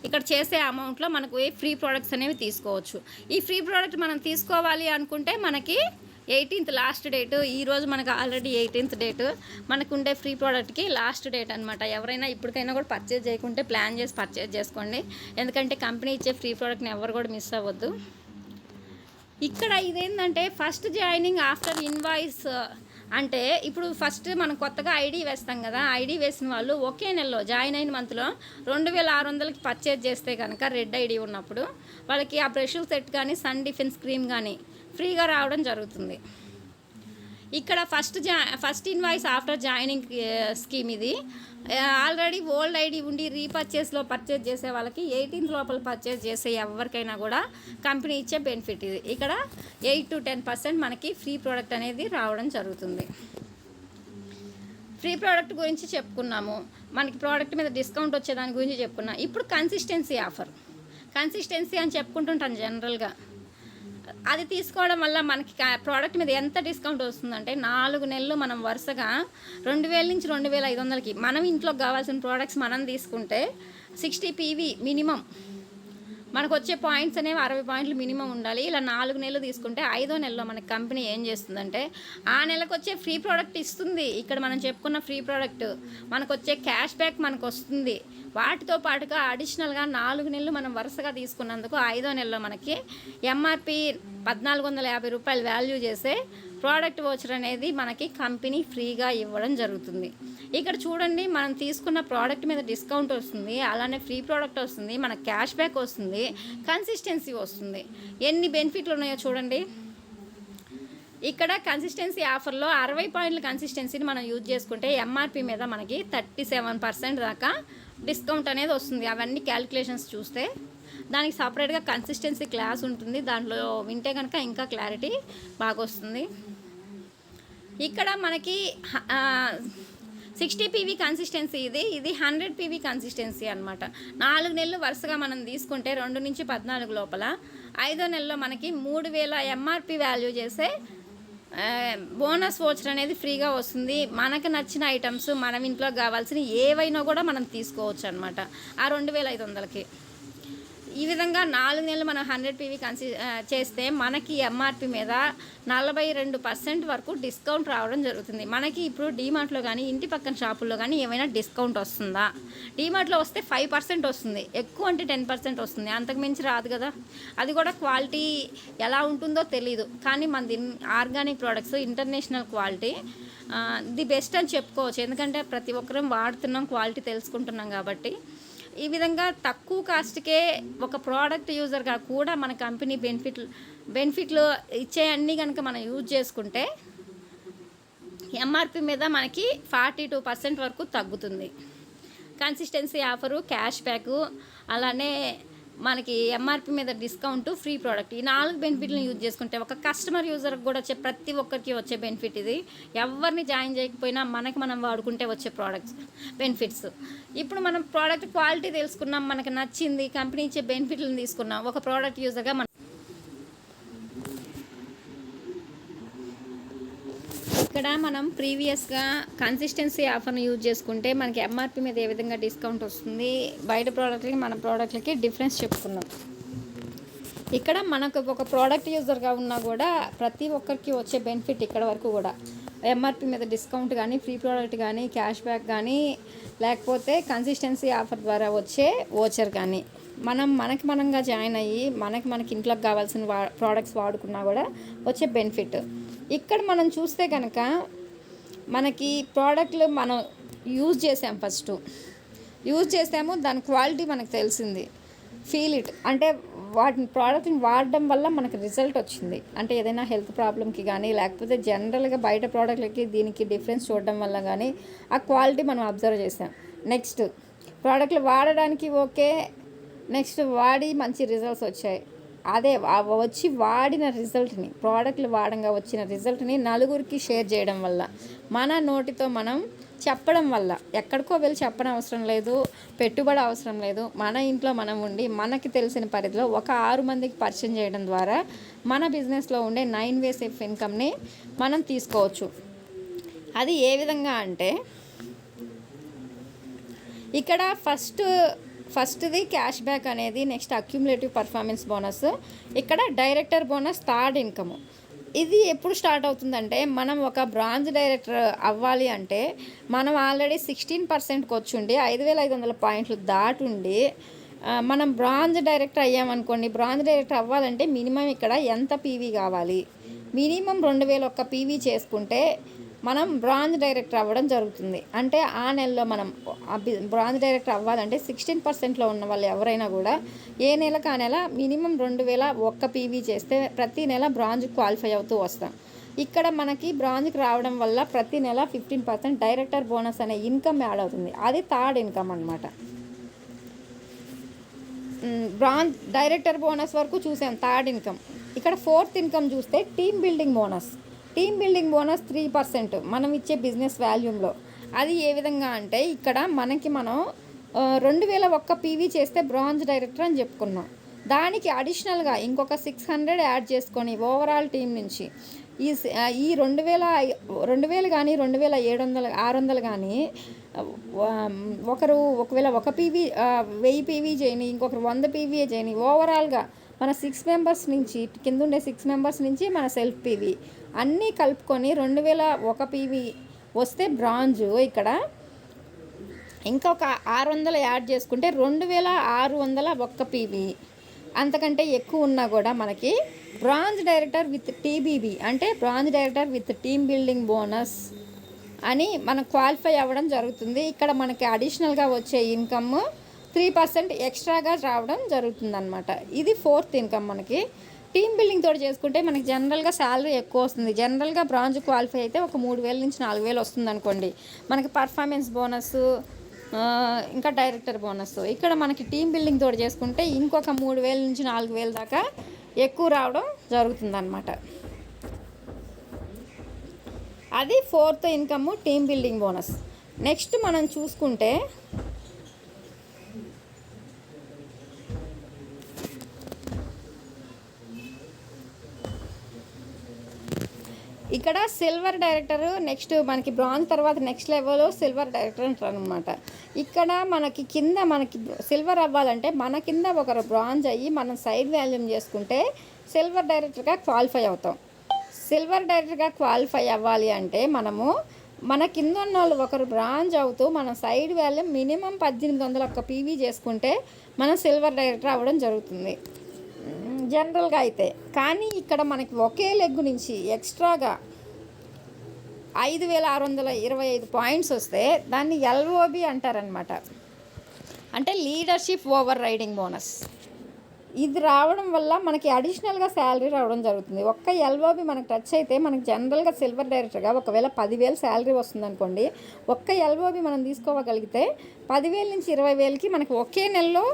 ఇక్కడ చేసే అమౌంట్లో మనకు ఫ్రీ ప్రోడక్ట్స్ అనేవి తీసుకోవచ్చు. ఈ ఫ్రీ ప్రోడక్ట్ మనం తీసుకోవాలి అనుకుంటే మనకి 18th లాస్ట్ డేటు. ఈరోజు మనకు ఆల్రెడీ 18th డేటు. మనకు ఉండే ఫ్రీ ప్రోడక్ట్కి లాస్ట్ డేట్ అనమాట. ఎవరైనా ఇప్పటికైనా కూడా పర్చేజ్ చేయకుంటే ప్లాన్ చేసి పర్చేజ్ చేసుకోండి. ఎందుకంటే కంపెనీ ఇచ్చే ఫ్రీ ప్రోడక్ట్ని ఎవరు కూడా మిస్ అవ్వద్దు. ఇక్కడ ఇదేంటంటే ఫస్ట్ జాయినింగ్ ఆఫ్టర్ ఇన్వాయిస్ అంటే ఇప్పుడు ఫస్ట్ మనం కొత్తగా ఐడి వేస్తాం కదా, ఐడి వేసిన వాళ్ళు ఒకే నెలలో జాయిన్ అయిన మంత్లో 2600కి పర్చేజ్ చేస్తే కనుక రెడ్ ఐడి ఉన్నప్పుడు వాళ్ళకి ఆ బ్రష్ సెట్ కానీ సన్ డిఫెన్స్ క్రీమ్ కానీ ఫ్రీగా రావడం జరుగుతుంది. ఇక్కడ first invoice after joining scheme ఇది. ఆల్రెడీ ఓల్డ్ ఐడి ఉండి రీపర్చేస్లో పర్చేజ్ చేసే వాళ్ళకి 18th లోపల పర్చేజ్ చేసే ఎవరికైనా కూడా కంపెనీ ఇచ్చే బెనిఫిట్ ఇది. ఇక్కడ 8 to 10% మనకి ఫ్రీ ప్రోడక్ట్ అనేది రావడం జరుగుతుంది. ఫ్రీ ప్రోడక్ట్ గురించి చెప్పుకున్నాము, మనకి ప్రోడక్ట్ మీద డిస్కౌంట్ వచ్చేదాని గురించి చెప్పుకున్నాం. ఇప్పుడు కన్సిస్టెన్సీ ఆఫర్, కన్సిస్టెన్సీ అని చెప్పుకుంటుంటాను జనరల్గా. అది తీసుకోవడం వల్ల మనకి ప్రోడక్ట్ మీద ఎంత డిస్కౌంట్ వస్తుందంటే 4 నెలలు మనం వరుసగా 2000 నుంచి 2500కి మనం ఇంట్లోకి కావాల్సిన ప్రోడక్ట్స్ మనం తీసుకుంటే 60 పీవీ మినిమం మనకు వచ్చే పాయింట్స్ అనేవి 60 పాయింట్లు మినిమం ఉండాలి. ఇలా 4 నెలలు తీసుకుంటే 5వ నెలలో మనకి కంపెనీ ఏం చేస్తుందంటే ఆ నెలకు వచ్చే ఫ్రీ ప్రోడక్ట్ ఇస్తుంది. ఇక్కడ మనం చెప్పుకున్న ఫ్రీ ప్రోడక్ట్ మనకు వచ్చే క్యాష్ బ్యాక్ మనకు వస్తుంది. వాటితో పాటుగా అడిషనల్గా 4 నెలలు మనం వరుసగా తీసుకున్నందుకు 5వ నెలలో మనకి ఎంఆర్పి 1450 రూపాయలు వాల్యూ చేసే ప్రోడక్ట్ వోచర్ అనేది మనకి కంపెనీ ఫ్రీగా ఇవ్వడం జరుగుతుంది. ఇక్కడ చూడండి, మనం తీసుకున్న ప్రోడక్ట్ మీద డిస్కౌంట్ వస్తుంది, అలానే ఫ్రీ ప్రోడక్ట్ వస్తుంది, మనకు క్యాష్ బ్యాక్ వస్తుంది, కన్సిస్టెన్సీ వస్తుంది. ఎన్ని బెనిఫిట్లు ఉన్నాయో చూడండి. ఇక్కడ కన్సిస్టెన్సీ ఆఫర్లో 60 పాయింట్ల కన్సిస్టెన్సీని మనం యూజ్ చేసుకుంటే ఎంఆర్పి మీద మనకి 37% దాకా డిస్కౌంట్ అనేది వస్తుంది. అవన్నీ క్యాలిక్యులేషన్స్ చూస్తే దానికి సపరేట్గా కన్సిస్టెన్సీ క్లాస్ ఉంటుంది, దాంట్లో వింటే కనుక ఇంకా క్లారిటీ బాగా వస్తుంది. ఇక్కడ మనకి 60 పీవీ కన్సిస్టెన్సీ ఇది 100 పీవీ కన్సిస్టెన్సీ అనమాట. 4 నెలలు వరుసగా మనం తీసుకుంటే 2 నుంచి 14 లోపల 5వ నెలలో మనకి 3000 ఎంఆర్పి వాల్యూ చేసే బోనస్ వోచర్ అనేది ఫ్రీగా వస్తుంది. మనకు నచ్చిన ఐటమ్స్ మనం ఇంట్లో కావాల్సిన ఏవైనా కూడా మనం తీసుకోవచ్చు అనమాట ఆ 2500కి. ఈ విధంగా 4 నెలలు మనం 100 పీవీ చేస్తే మనకి ఎంఆర్పి మీద 42% వరకు డిస్కౌంట్ రావడం జరుగుతుంది. మనకి ఇప్పుడు డీమార్ట్లో కానీ ఇంటి పక్కన షాపుల్లో కానీ ఏమైనా డిస్కౌంట్ వస్తుందా? డీమార్ట్లో వస్తే 5% వస్తుంది, ఎక్కువ అంటే 10% వస్తుంది, అంతకు మించి రాదు కదా. అది కూడా క్వాలిటీ ఎలా ఉంటుందో తెలీదు, కానీ మనది organic products international quality the best అని చెప్పుకోవచ్చు. ఎందుకంటే ప్రతి ఒక్కరం వాడుతున్నాం, క్వాలిటీ తెలుసుకుంటున్నాం కాబట్టి. ఈ విధంగా తక్కువ కాస్ట్కే ఒక ప్రోడక్ట్ యూజర్గా కూడా మన కంపెనీ బెనిఫిట్లు ఇచ్చే అన్నీ కనుక మనం యూజ్ చేసుకుంటే ఎంఆర్పి మీద మనకి 42% వరకు తగ్గుతుంది. కన్సిస్టెన్సీ ఆఫరు, క్యాష్ బ్యాకు, అలానే మనకి ఎంఆర్పి మీద డిస్కౌంట్, ఫ్రీ ప్రోడక్ట్, ఈ 4 బెనిఫిట్లను యూజ్ చేసుకుంటే ఒక కస్టమర్ యూజర్కి కూడా వచ్చే ప్రతి ఒక్కరికి వచ్చే బెనిఫిట్ ఇది. ఎవరిని జాయిన్ చేయకపోయినా మనకి మనం వాడుకుంటే వచ్చే బెనిఫిట్స్. ఇప్పుడు మనం ప్రోడక్ట్ క్వాలిటీ తెలుసుకున్నాం, మనకు నచ్చింది, కంపెనీ ఇచ్చే బెనిఫిట్లను తీసుకున్నాం. ఒక ప్రోడక్ట్ యూజర్గా ఇక్కడ మనం ప్రీవియస్గా కన్సిస్టెన్సీ ఆఫర్ని యూజ్ చేసుకుంటే మనకి ఎంఆర్పి మీద ఏ విధంగా డిస్కౌంట్ వస్తుంది, బయట ప్రోడక్ట్లకి మన ప్రోడక్ట్లకి డిఫరెన్స్ చెప్పుకున్నాం. ఇక్కడ మనకు ఒక ప్రోడక్ట్ యూజర్గా ఉన్నా కూడా ప్రతి ఒక్కరికి వచ్చే బెనిఫిట్ ఇక్కడ వరకు కూడా ఎంఆర్పి మీద డిస్కౌంట్ కానీ, ఫ్రీ ప్రోడక్ట్ కానీ, క్యాష్ బ్యాక్ కానీ, లేకపోతే కన్సిస్టెన్సీ ఆఫర్ ద్వారా వచ్చే వోచర్ కానీ, మనకి మనంగా జాయిన్ అయ్యి మనకి ఇంట్లోకి కావాల్సిన ప్రోడక్ట్స్ వాడుకున్నా కూడా వచ్చే బెనిఫిట్. ఇక్కడ మనం చూస్తే కనుక మనకి ప్రోడక్ట్లు మనం యూజ్ చేసాము, దాని క్వాలిటీ మనకు తెలిసింది, ఫీల్ ఇట్ అంటే వాటిని ప్రోడక్ట్ని వాడడం వల్ల మనకు రిజల్ట్ వచ్చింది. అంటే ఏదైనా హెల్త్ ప్రాబ్లమ్కి కానీ, లేకపోతే జనరల్గా బయట ప్రోడక్ట్లకి దీనికి డిఫరెన్స్ చూడడం వల్ల కానీ ఆ క్వాలిటీ మనం అబ్జర్వ్ చేసాం. నెక్స్ట్ ప్రోడక్ట్లు వాడడానికి ఓకే, నెక్స్ట్ వాడి మంచి రిజల్ట్స్ వచ్చాయి. అదే వచ్చి వాడిన రిజల్ట్ని, ప్రోడక్ట్లు వాడంగా వచ్చిన రిజల్ట్ని నలుగురికి షేర్ చేయడం వల్ల, మన నోటితో మనం చెప్పడం వల్ల, ఎక్కడికో వెళ్ళి చెప్పడం అవసరం లేదు, పెట్టుబడి అవసరం లేదు, మన ఇంట్లో మనం ఉండి మనకి తెలిసిన పరిధిలో ఒక 6 మందికి పరిచయం చేయడం ద్వారా మన బిజినెస్లో ఉండే 9 ways ఆఫ్ ఇన్కమ్ని మనం తీసుకోవచ్చు. అది ఏ విధంగా అంటే ఇక్కడ ఫస్ట్ది క్యాష్ బ్యాక్ అనేది, నెక్స్ట్ అక్యుములేటివ్ పర్ఫార్మెన్స్ బోనస్, ఇక్కడ డైరెక్టర్ బోనస్, థర్డ్ ఇన్కమ్. ఇది ఎప్పుడు స్టార్ట్ అవుతుందంటే మనం ఒక బ్రాంచ్ డైరెక్టర్ అవ్వాలి అంటే మనం ఆల్రెడీ 16%కి వచ్చుండి 5500 పాయింట్లు దాటుండి మనం బ్రాంచ్ డైరెక్టర్ అయ్యామనుకోండి. బ్రాంచ్ డైరెక్టర్ అవ్వాలంటే మినిమం ఇక్కడ ఎంత పీవీ కావాలి, మినిమం 2001 పీవీ చేసుకుంటే మనం బ్రాంచ్ డైరెక్టర్ అవ్వడం జరుగుతుంది. అంటే ఆ నెలలో మనం బ్రాంచ్ డైరెక్టర్ అవ్వాలంటే 16%లో ఉన్న వాళ్ళు ఎవరైనా కూడా ఏ నెలకు ఆ నెల మినిమం 2001 పీవీ చేస్తే ప్రతి నెల బ్రాంచ్ క్వాలిఫై అవుతూ వస్తాం. ఇక్కడ మనకి బ్రాంచ్కి రావడం వల్ల ప్రతి నెల 15% డైరెక్టర్ బోనస్ అనే ఇన్కమ్ యాడ్ అవుతుంది. అది థర్డ్ ఇన్కమ్ అనమాట. బ్రాంచ్ డైరెక్టర్ బోనస్ వరకు చూసాం, థర్డ్ ఇన్కమ్. ఇక్కడ ఫోర్త్ ఇన్కమ్ చూస్తే టీమ్ బిల్డింగ్ బోనస్. 3% మనం ఇచ్చే బిజినెస్ వాల్యూమ్లో. అది ఏ విధంగా అంటే ఇక్కడ మనం 2001 పీవీ చేస్తే బ్రాంచ్ డైరెక్టర్ అని చెప్పుకున్నాం. దానికి అడిషనల్గా ఇంకొక 600 యాడ్ చేసుకొని ఓవరాల్ టీం నుంచి ఈ 2000 కానీ 2700 600 కానీ ఒకరు ఒకవేళ 1 పీవీ 1000 పీవీ చేయని, ఇంకొకరు 100 పీవీ చేయని, ఓవరాల్గా మన 6 మెంబర్స్ నుంచి కింద ఉండే 6 మెంబర్స్ నుంచి మన సెల్ఫ్ పీవీ అన్నీ కలుపుకొని 2001 పీవీ వస్తే బ్రాంజు ఇక్కడ ఇంకొక 600 యాడ్ చేసుకుంటే 2601 పీవీ. అంతకంటే ఎక్కువ ఉన్నా కూడా మనకి బ్రాంచ్ డైరెక్టర్ విత్ టీబీబీ అంటే branch director with team building bonus అని మనం క్వాలిఫై అవ్వడం జరుగుతుంది. ఇక్కడ మనకి అడిషనల్గా వచ్చే ఇన్కమ్ 3% ఎక్స్ట్రాగా రావడం జరుగుతుందన్నమాట. ఇది ఫోర్త్ ఇన్కమ్ మనకి. టీమ్ బిల్డింగ్ తోటి చేసుకుంటే మనకి జనరల్గా శాలరీ ఎక్కువ వస్తుంది. జనరల్గా బ్రాంజ్ క్వాలిఫై అయితే ఒక 3,000 నుంచి 4,000 వస్తుంది అనుకోండి. మనకి పర్ఫార్మెన్స్ బోనస్, ఇంకా డైరెక్టర్ బోనస్. ఇక్కడ మనకి టీమ్ బిల్డింగ్ తోటి చేసుకుంటే ఇంకొక 3,000 నుంచి 4,000 దాకా ఎక్కువ రావడం జరుగుతుందన్నమాట. అది fourth income team building bonus. Next మనం చూసుకుంటే ఇక్కడ సిల్వర్ డైరెక్టర్, నెక్స్ట్ మనకి బ్రాంజ్ తర్వాత నెక్స్ట్ లెవెల్ సిల్వర్ డైరెక్టర్ అంటారు అనమాట. ఇక్కడ మనకి కింద మనకి సిల్వర్ అవ్వాలంటే మన కింద ఒకరు బ్రాంజ్ అయ్యి మనం సైడ్ వాల్యూమ్ చేసుకుంటే సిల్వర్ డైరెక్టర్గా క్వాలిఫై అవుతాం. సిల్వర్ డైరెక్టర్గా క్వాలిఫై అవ్వాలి అంటే మనము మన కింద ఉన్న వాళ్ళు ఒకరు బ్రాంజ్ అవుతూ మన సైడ్ వాల్యూమ్ మినిమం 1,800 పీవీ చేసుకుంటే మనం సిల్వర్ డైరెక్టర్ అవ్వడం జరుగుతుంది జనరల్గా అయితే. కానీ ఇక్కడ మనకి ఒకే లెగ్ నుంచి ఎక్స్ట్రాగా 5,625 పాయింట్స్ వస్తే దాన్ని ఎల్ఓబి అంటారనమాట. అంటే లీడర్షిప్ ఓవర్ రైడింగ్ బోనస్. ఇది రావడం వల్ల మనకి అడిషనల్గా శాలరీ రావడం జరుగుతుంది. ఒక్క ఎల్ఓబి మనకు టచ్ అయితే మనకి జనరల్గా సిల్వర్ డైరెక్టర్గా ఒకవేళ 10,000 శాలరీ వస్తుంది అనుకోండి. ఒక్క ఎల్ఓబి మనం తీసుకోగలిగితే 10,000 నుంచి 20,000కి మనకి ఒకే నెలలో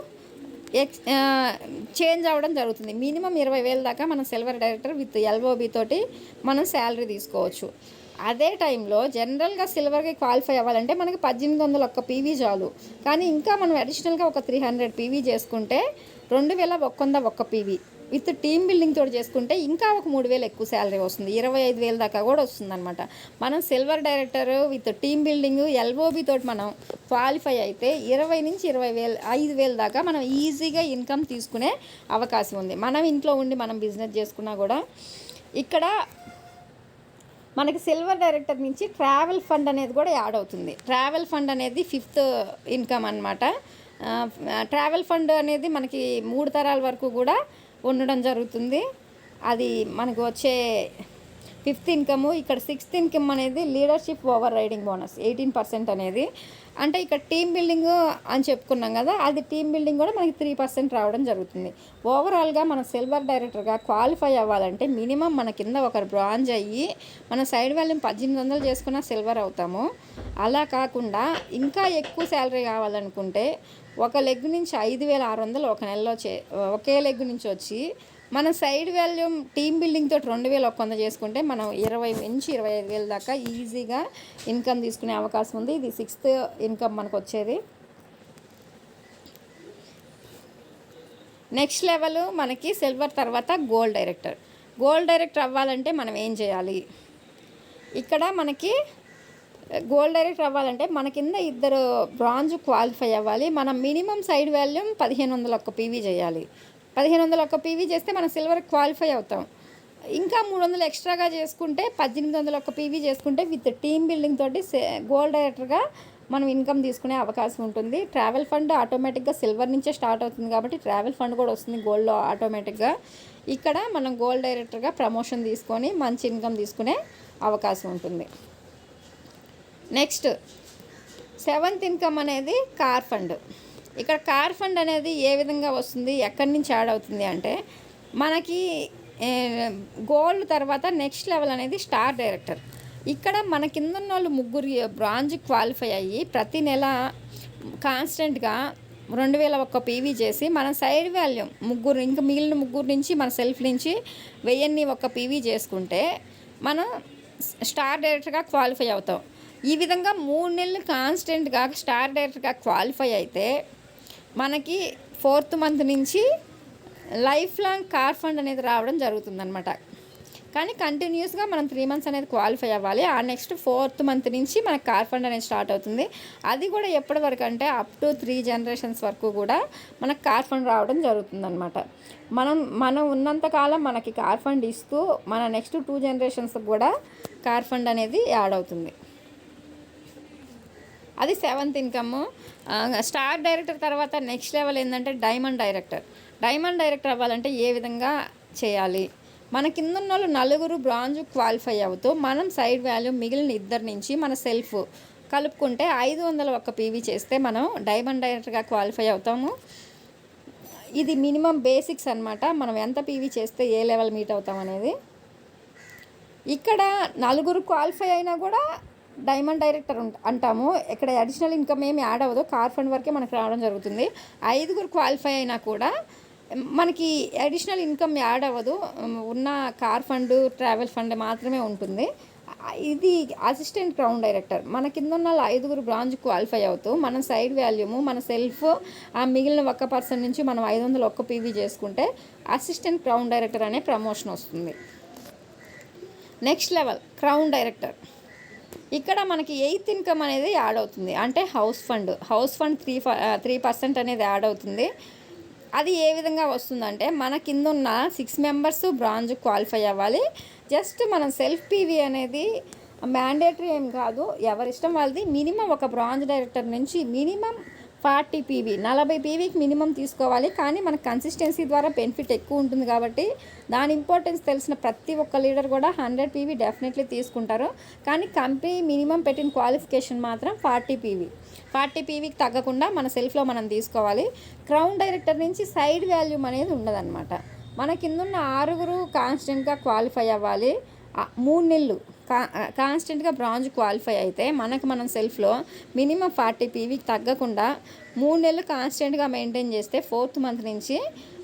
చేంజ్ అవ్వడం జరుగుతుంది. మినిమం 20,000 దాకా మనం సిల్వర్ డైరెక్టర్ విత్ ఎల్ఓబి తోటి మనం శాలరీ తీసుకోవచ్చు. అదే టైంలో జనరల్గా సిల్వర్కి క్వాలిఫై అవ్వాలంటే మనకి 1,800 పీవీ చాలు. కానీ ఇంకా మనం అడిషనల్గా ఒక 300 పీవీ చేసుకుంటే 2,101 పీవీ విత్ టీమ్ బిల్డింగ్ తోటి చేసుకుంటే ఇంకా ఒక 3,000 ఎక్కువ శాలరీ వస్తుంది. 25,000 దాకా కూడా వస్తుంది అనమాట. మనం silver director with team building LOB తోటి మనం క్వాలిఫై అయితే 20 నుంచి 25,000 దాకా మనం ఈజీగా ఇన్కమ్ తీసుకునే అవకాశం ఉంది. మనం ఇంట్లో ఉండి మనం బిజినెస్ చేసుకున్నా కూడా. ఇక్కడ మనకి సిల్వర్ డైరెక్టర్ నుంచి ట్రావెల్ ఫండ్ అనేది కూడా యాడ్ అవుతుంది. ట్రావెల్ ఫండ్ అనేది 5th ఇన్కమ్ అనమాట. ట్రావెల్ ఫండ్ అనేది మనకి 3 తరాల వరకు కూడా ఉండడం జరుగుతుంది. అది మనకు వచ్చే 5th ఇన్కమ్. ఇక్కడ 6th ఇన్కమ్ అనేది లీడర్షిప్ ఓవర్ రైడింగ్ బోనస్ 18% అనేది. అంటే ఇక్కడ టీమ్ బిల్డింగ్ అని చెప్పుకున్నాం కదా, అది టీమ్ బిల్డింగ్ కూడా మనకి 3% రావడం జరుగుతుంది. ఓవరాల్గా మన సిల్వర్ డైరెక్టర్గా క్వాలిఫై అవ్వాలంటే మినిమం మన కింద ఒకరు బ్రాంజ్ అయ్యి మన సైడ్ వాల్యూమ్ 1,800 చేసుకున్న సిల్వర్ అవుతాము. అలా కాకుండా ఇంకా ఎక్కువ శాలరీ కావాలనుకుంటే ఒక లెగ్ నుంచి 5,600 ఒక నెలలో ఒకే లెగ్ నుంచి వచ్చి మన సైడ్ వాల్యూమ్ టీమ్ బిల్డింగ్ తోటి 2,100 చేసుకుంటే మనం 20 నుంచి 25,000 దాకా ఈజీగా ఇన్కమ్ తీసుకునే అవకాశం ఉంది. ఇది 6th ఇన్కమ్ మనకు వచ్చేది. నెక్స్ట్ లెవెల్ మనకి సిల్వర్ తర్వాత గోల్డ్ డైరెక్టర్. గోల్డ్ డైరెక్టర్ అవ్వాలంటే మనం ఏం చేయాలి? ఇక్కడ మనకి గోల్డ్ డైరెక్టర్ అవ్వాలంటే మన కింద 2 బ్రాంజ్ క్వాలిఫై అవ్వాలి. మనం మినిమం సైడ్ వాల్యూమ్ 1,501 పీవీ చేయాలి. 1,501 పీవీ చేస్తే మనం సిల్వర్కి క్వాలిఫై అవుతాం. ఇంకా 300 ఎక్స్ట్రాగా చేసుకుంటే 1,801 పీవీ చేసుకుంటే విత్ టీమ్ బిల్డింగ్ తోటి గోల్డ్ డైరెక్టర్గా మనం ఇన్కమ్ తీసుకునే అవకాశం ఉంటుంది. ట్రావెల్ ఫండ్ ఆటోమేటిక్గా సిల్వర్ నుంచే స్టార్ట్ అవుతుంది కాబట్టి ట్రావెల్ ఫండ్ కూడా వస్తుంది గోల్డ్లో ఆటోమేటిక్గా. ఇక్కడ మనం గోల్డ్ డైరెక్టర్గా ప్రమోషన్ తీసుకొని మంచి ఇన్కమ్ తీసుకునే అవకాశం ఉంటుంది. నెక్స్ట్ 7th ఇన్కమ్ అనేది కార్ ఫండ్. ఇక్కడ కార్ ఫండ్ అనేది ఏ విధంగా వస్తుంది, ఎక్కడి నుంచి యాడ్ అవుతుంది అంటే మనకి గోల్డ్ తర్వాత నెక్స్ట్ లెవెల్ అనేది స్టార్ డైరెక్టర్. ఇక్కడ మన కింద ఉన్న వాళ్ళు 3 బ్రాంజ్ క్వాలిఫై అయ్యి ప్రతి నెల కాన్స్టెంట్గా 2,001 పీవీ చేసి మన సైడ్ వాల్యూమ్ 3 ఇంకా మిగిలిన 3 నుంచి మన సెల్ఫ్ నుంచి 1,001 పీవీ చేసుకుంటే మనం స్టార్ డైరెక్టర్గా క్వాలిఫై అవుతాం. ఈ విధంగా 3 నెలలు కాన్స్టెంట్గా స్టార్ డైరెక్టర్గా క్వాలిఫై అయితే మనకి 4th మంత్ నుంచి లైఫ్ లాంగ్ కార్ ఫండ్ అనేది రావడం జరుగుతుందన్నమాట. కానీ కంటిన్యూస్గా మనం 3 మంత్స్ అనేది క్వాలిఫై అవ్వాలి. ఆ నెక్స్ట్ 4th మంత్ నుంచి మనకు కార్ ఫండ్ అనేది స్టార్ట్ అవుతుంది. అది కూడా ఎప్పటి వరకు అంటే అప్ టు 3 జనరేషన్స్ వరకు కూడా మనకు కార్ ఫండ్ రావడం జరుగుతుందన్నమాట. మనం ఉన్నంతకాలం మనకి కార్ ఫండ్ ఇస్తూ మన నెక్స్ట్ 2 జనరేషన్స్కి కూడా కార్ ఫండ్ అనేది యాడ్ అవుతుంది. అది 7th ఇన్కమ్. స్టార్ డైరెక్టర్ తర్వాత నెక్స్ట్ లెవెల్ ఏంటంటే డైమండ్ డైరెక్టర్. డైమండ్ డైరెక్టర్ అవ్వాలంటే ఏ విధంగా చేయాలి? మన కింద ఉన్న వాళ్ళు 4 బ్రాంజ్ క్వాలిఫై అవుతూ మనం సైడ్ వాల్యూ మిగిలిన 2 నుంచి మన సెల్ఫ్ కలుపుకుంటే 501 పీవీ చేస్తే మనం డైమండ్ డైరెక్టర్గా క్వాలిఫై అవుతాము. ఇది మినిమం బేసిక్స్ అనమాట. మనం ఎంత పీవీ చేస్తే ఏ లెవెల్ మీట్ అవుతాం అనేది. ఇక్కడ నలుగురు క్వాలిఫై అయినా కూడా డైమండ్ డైరెక్టర్ అంటాము. ఇక్కడ అడిషనల్ ఇన్కమ్ ఏమి యాడ్ అవ్వదు, కార్ ఫండ్ వరకే మనకు రావడం జరుగుతుంది. 5గురు క్వాలిఫై అయినా కూడా మనకి అడిషనల్ ఇన్కమ్ యాడ్ అవ్వదు, ఉన్న కార్ ఫండ్ ట్రావెల్ ఫండ్ మాత్రమే ఉంటుంది. ఇది అసిస్టెంట్ క్రౌన్ డైరెక్టర్. మన కింద ఉన్న 5గురు బ్రాంచ్ క్వాలిఫై అవుతూ మన సైడ్ వాల్యూము మన సెల్ఫ్ ఆ మిగిలిన ఒక్క పర్సన్ నుంచి మనం 501 పీవీ చేసుకుంటే అసిస్టెంట్ క్రౌన్ డైరెక్టర్ అనే ప్రమోషన్ వస్తుంది. Next level crown director. ఇక్కడ మనకి 8th ఇన్కమ్ అనేది యాడ్ అవుతుంది. అంటే హౌస్ ఫండ్ 3% అనేది యాడ్ అవుతుంది. అది ఏ విధంగా వస్తుందంటే మన కింద ఉన్న 6 మెంబర్స్ బ్రాంజ్ క్వాలిఫై అవ్వాలి. జస్ట్ మనం సెల్ఫ్ పీవీ అనేది మ్యాండేటరీ ఏం కాదు, ఎవరిష్టం వాళ్ళది. మినిమం ఒక బ్రాంజ్ డైరెక్టర్ నుంచి మినిమం 40 పీవీ 40 పీవీకి మినిమం తీసుకోవాలి. కానీ మనకు కన్సిస్టెన్సీ ద్వారా బెనిఫిట్ ఎక్కువ ఉంటుంది కాబట్టి దాని ఇంపార్టెన్స్ తెలిసిన ప్రతి ఒక్క లీడర్ కూడా 100 పీవీ డెఫినెట్లీ తీసుకుంటారు. కానీ కంపెనీ మినిమం పెట్టిన క్వాలిఫికేషన్ మాత్రం 40 పీవీకి తగ్గకుండా మన సెల్ఫ్లో మనం తీసుకోవాలి. క్రౌన్ డైరెక్టర్ నుంచి సైడ్ వాల్యూమ్ అనేది ఉండదన్నమాట. మన కిందున్న 6గురు కాన్స్టెంట్గా క్వాలిఫై అవ్వాలి. 3 నెలలు కాన్స్టెంట్గా బ్రాంజ్ క్వాలిఫై అయితే మనం సెల్ఫ్లో మినిమం 40 పీవీకి తగ్గకుండా 3 నెలలు కాన్స్టెంట్గా మెయింటైన్ చేస్తే 4th మంత్ నుంచి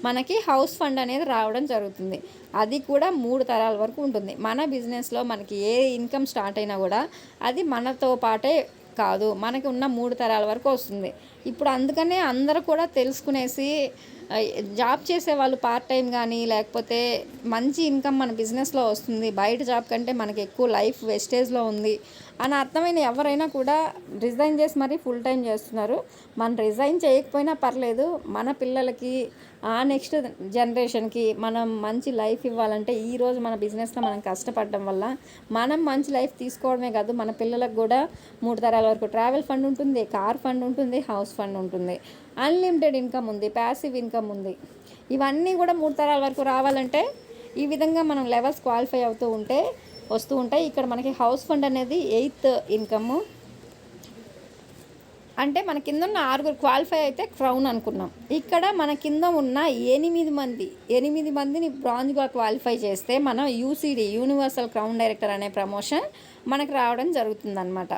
మనకి హౌస్ ఫండ్ అనేది రావడం జరుగుతుంది. అది కూడా 3 తరాల వరకు ఉంటుంది. మన బిజినెస్లో మనకి ఏ ఇన్కమ్ స్టార్ట్ అయినా కూడా అది మనతో పాటే కాదు, మనకి ఉన్న 3 తరాల వరకు వస్తుంది. ఇప్పుడు అందుకనే అందరూ కూడా తెలుసుకునేసి జాబ్ చేసే వాళ్ళు పార్ట్ టైం కానీ లేకపోతే మంచి ఇన్కమ్ మన బిజినెస్లో వస్తుంది, బయట జాబ్ కంటే మనకి ఎక్కువ లైఫ్ వెస్టేజ్లో ఉంది అని అర్థమైన ఎవరైనా కూడా రిజైన్ చేసి మరీ ఫుల్ టైం చేస్తున్నారు. మనం రిజైన్ చేయకపోయినా పర్లేదు, మన పిల్లలకి నెక్స్ట్ జనరేషన్కి మనం మంచి లైఫ్ ఇవ్వాలంటే ఈరోజు మన బిజినెస్లో మనం కష్టపడడం వల్ల మనం మంచి లైఫ్ తీసుకోవడమే కాదు, మన పిల్లలకు కూడా 3 తరాల వరకు ట్రావెల్ ఫండ్ ఉంటుంది, కార్ ఫండ్ ఉంటుంది, హౌస్ ఫండ్ ఉంటుంది, అన్లిమిటెడ్ ఇన్కమ్ ఉంది, ప్యాసివ్ ఇన్కమ్ ఉంది. ఇవన్నీ కూడా 3 తరాల వరకు రావాలంటే ఈ విధంగా మనం లెవెల్స్ క్వాలిఫై వస్తూ ఉంటాయి. ఇక్కడ మనకి హౌస్ ఫండ్ అనేది 8th ఇన్కమ్. అంటే మన కింద ఉన్న 6గురు క్వాలిఫై అయితే క్రౌన్ అనుకున్నాం. ఇక్కడ మన కింద ఉన్న 8 మందిని బ్రాంజ్గా క్వాలిఫై చేస్తే మనం యూసీడీ యూనివర్సల్ క్రౌన్ డైరెక్టర్ అనే ప్రమోషన్ మనకు రావడం జరుగుతుందన్నమాట.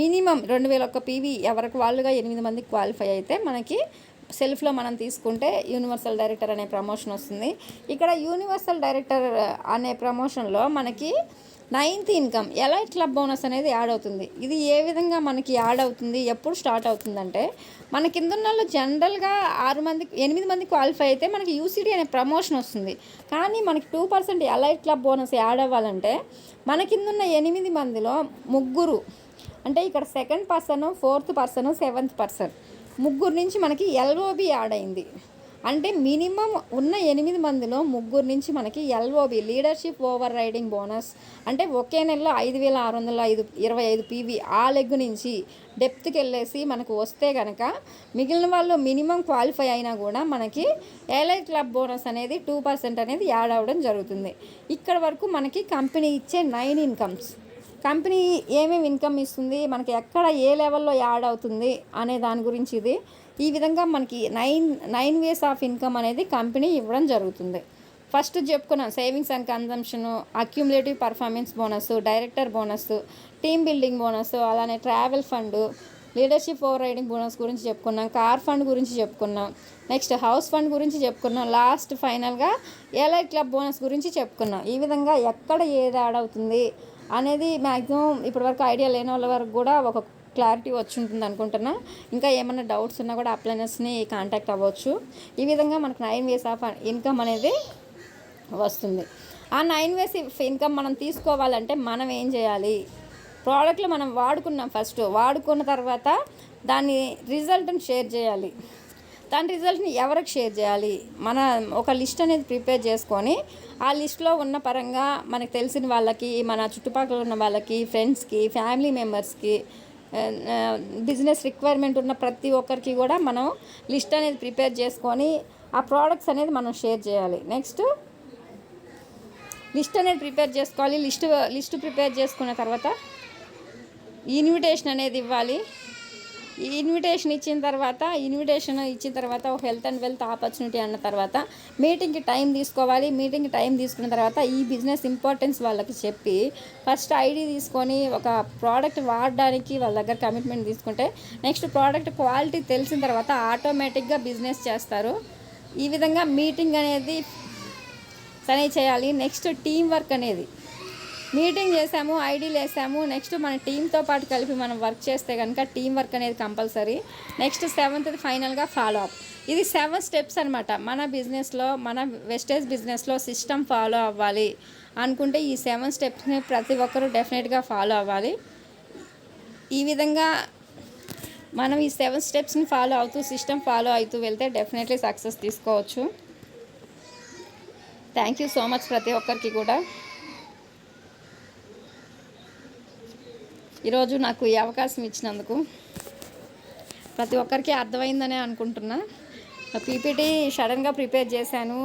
మినిమం 2001 పీవీ ఎవరికి వాళ్ళుగా 8 మందికి క్వాలిఫై అయితే మనకి సెల్ఫ్లో మనం తీసుకుంటే యూనివర్సల్ డైరెక్టర్ అనే ప్రమోషన్ వస్తుంది. ఇక్కడ యూనివర్సల్ డైరెక్టర్ అనే ప్రమోషన్లో మనకి 9th income elite club bonus అనేది యాడ్ అవుతుంది. ఇది ఏ విధంగా మనకి యాడ్ అవుతుంది, ఎప్పుడు స్టార్ట్ అవుతుందంటే మన కింద ఉన్న వాళ్ళు జనరల్గా 8 మంది క్వాలిఫై అయితే మనకి యూసీడీ అనే ప్రమోషన్ వస్తుంది. కానీ మనకి 2% ఎలైట్ క్లబ్ బోనస్ యాడ్ అవ్వాలంటే మన కింద ఉన్న 8 మందిలో 3 అంటే ఇక్కడ 2nd person, 4th person, 7th person 3 నుంచి మనకి ఎల్ఓబి యాడ్ అయింది. అంటే మినిమం ఉన్న 8 మందిలో 3 నుంచి మనకి LOB leadership overriding bonus అంటే ఒకే నెలలో 5,625 పీవీ ఆ లెగ్ నుంచి డెప్త్కి వెళ్ళేసి మనకు వస్తే కనుక మిగిలిన వాళ్ళు మినిమం క్వాలిఫై అయినా కూడా మనకి ఎలైట్ క్లబ్ బోనస్ అనేది 2% అనేది యాడ్ అవ్వడం జరుగుతుంది. ఇక్కడ వరకు మనకి కంపెనీ ఇచ్చే 9 ఇన్కమ్స్. కంపెనీ ఏమేమి ఇన్కమ్ ఇస్తుంది, మనకి ఎక్కడ ఏ లెవెల్లో యాడ్ అవుతుంది అనే దాని గురించి ఇది. ఈ విధంగా మనకి 9 వేస్ ఆఫ్ ఇన్కమ్ అనేది కంపెనీ ఇవ్వడం జరుగుతుంది. ఫస్ట్ చెప్పుకున్నాం savings and consumption, accumulative performance bonus, director bonus, team building bonus, అలానే travel fund, leadership overriding bonus గురించి చెప్పుకున్నాం, కార్ ఫండ్ గురించి చెప్పుకున్నాం, నెక్స్ట్ హౌస్ ఫండ్ గురించి చెప్పుకున్నాం, లాస్ట్ ఫైనల్గా ఎలైట్ క్లబ్ బోనస్ గురించి చెప్పుకున్నాం. ఈ విధంగా ఎక్కడ ఏది యాడ్ అవుతుంది అనేది మ్యాక్సిమం ఇప్పటివరకు ఐడియా లేని వాళ్ళ వరకు కూడా ఒక క్లారిటీ వచ్చి ఉంటుంది అనుకుంటున్నా. ఇంకా ఏమైనా డౌట్స్ ఉన్నా కూడా అప్లైనర్స్ని కాంటాక్ట్ అవ్వచ్చు. ఈ విధంగా మనకు 9 వేస్ ఆఫ్ ఇన్కమ్ అనేది వస్తుంది. ఆ 9 వేస్ ఇన్కమ్ మనం తీసుకోవాలంటే మనం ఏం చేయాలి, ప్రోడక్ట్లు మనం వాడుకున్నాం, ఫస్ట్ వాడుకున్న తర్వాత దాని రిజల్ట్ని షేర్ చేయాలి. దాని రిజల్ట్ని ఎవరికి షేర్ చేయాలి, మన ఒక లిస్ట్ అనేది ప్రిపేర్ చేసుకొని ఆ లిస్ట్లో ఉన్న పరంగా మనకు తెలిసిన వాళ్ళకి, మన చుట్టుపక్కల ఉన్న వాళ్ళకి, ఫ్రెండ్స్కి, ఫ్యామిలీ మెంబర్స్కి, బిజినెస్ రిక్వైర్మెంట్ ఉన్న ప్రతి ఒక్కరికి కూడా మనం లిస్ట్ అనేది ప్రిపేర్ చేసుకొని ఆ ప్రోడక్ట్స్ అనేది మనం షేర్ చేయాలి. నెక్స్ట్ లిస్ట్ అనేది ప్రిపేర్ చేసుకోవాలి. లిస్ట్ ప్రిపేర్ చేసుకున్న తర్వాత ఇన్విటేషన్ అనేది ఇవ్వాలి. ఈ ఇన్విటేషన్ ఇచ్చిన తర్వాత ఒక హెల్త్ అండ్ వెల్త్ ఆపర్చునిటీ అన్న తర్వాత మీటింగ్కి టైం తీసుకోవాలి. మీటింగ్కి టైం తీసుకున్న తర్వాత ఈ బిజినెస్ ఇంపార్టెన్స్ వాళ్ళకి చెప్పి ఫస్ట్ ఐడి తీసుకొని ఒక ప్రోడక్ట్ వాడడానికి వాళ్ళ దగ్గర కమిట్మెంట్ తీసుకుంటే నెక్స్ట్ ప్రోడక్ట్ క్వాలిటీ తెలిసిన తర్వాత ఆటోమేటిక్గా బిజినెస్ చేస్తారు. ఈ విధంగా మీటింగ్ అనేది చేయాలి. నెక్స్ట్ టీం వర్క్ అనేది మీటింగ్ చేసాము, ఐడీలు వేసాము, నెక్స్ట్ మన టీంతో పాటు కలిపి మనం వర్క్ చేస్తే కనుక టీం వర్క్ అనేది కంపల్సరీ. నెక్స్ట్ 7th ఫైనల్గా ఫాలో అప్. ఇది 7 స్టెప్స్ అనమాట. మన బిజినెస్లో, మన వెస్టేజ్ బిజినెస్లో సిస్టమ్ ఫాలో అవ్వాలి అనుకుంటే ఈ 7 స్టెప్స్ని ప్రతి ఒక్కరూ డెఫినెట్గా ఫాలో అవ్వాలి. ఈ విధంగా మనం ఈ 7 స్టెప్స్ని ఫాలో అవుతూ సిస్టమ్ ఫాలో అవుతూ వెళ్తే డెఫినెట్లీ సక్సెస్ తీసుకోవచ్చు. థ్యాంక్ యూ సో మచ్ ప్రతి ఒక్కరికి కూడా. ఈరోజు నాకు ఈ అవకాశం ఇచ్చినందుకు ప్రతి ఒక్కరికి అర్థమైందనే అనుకుంటున్నా. పీపీటీ సడన్గా ప్రిపేర్ చేశాను.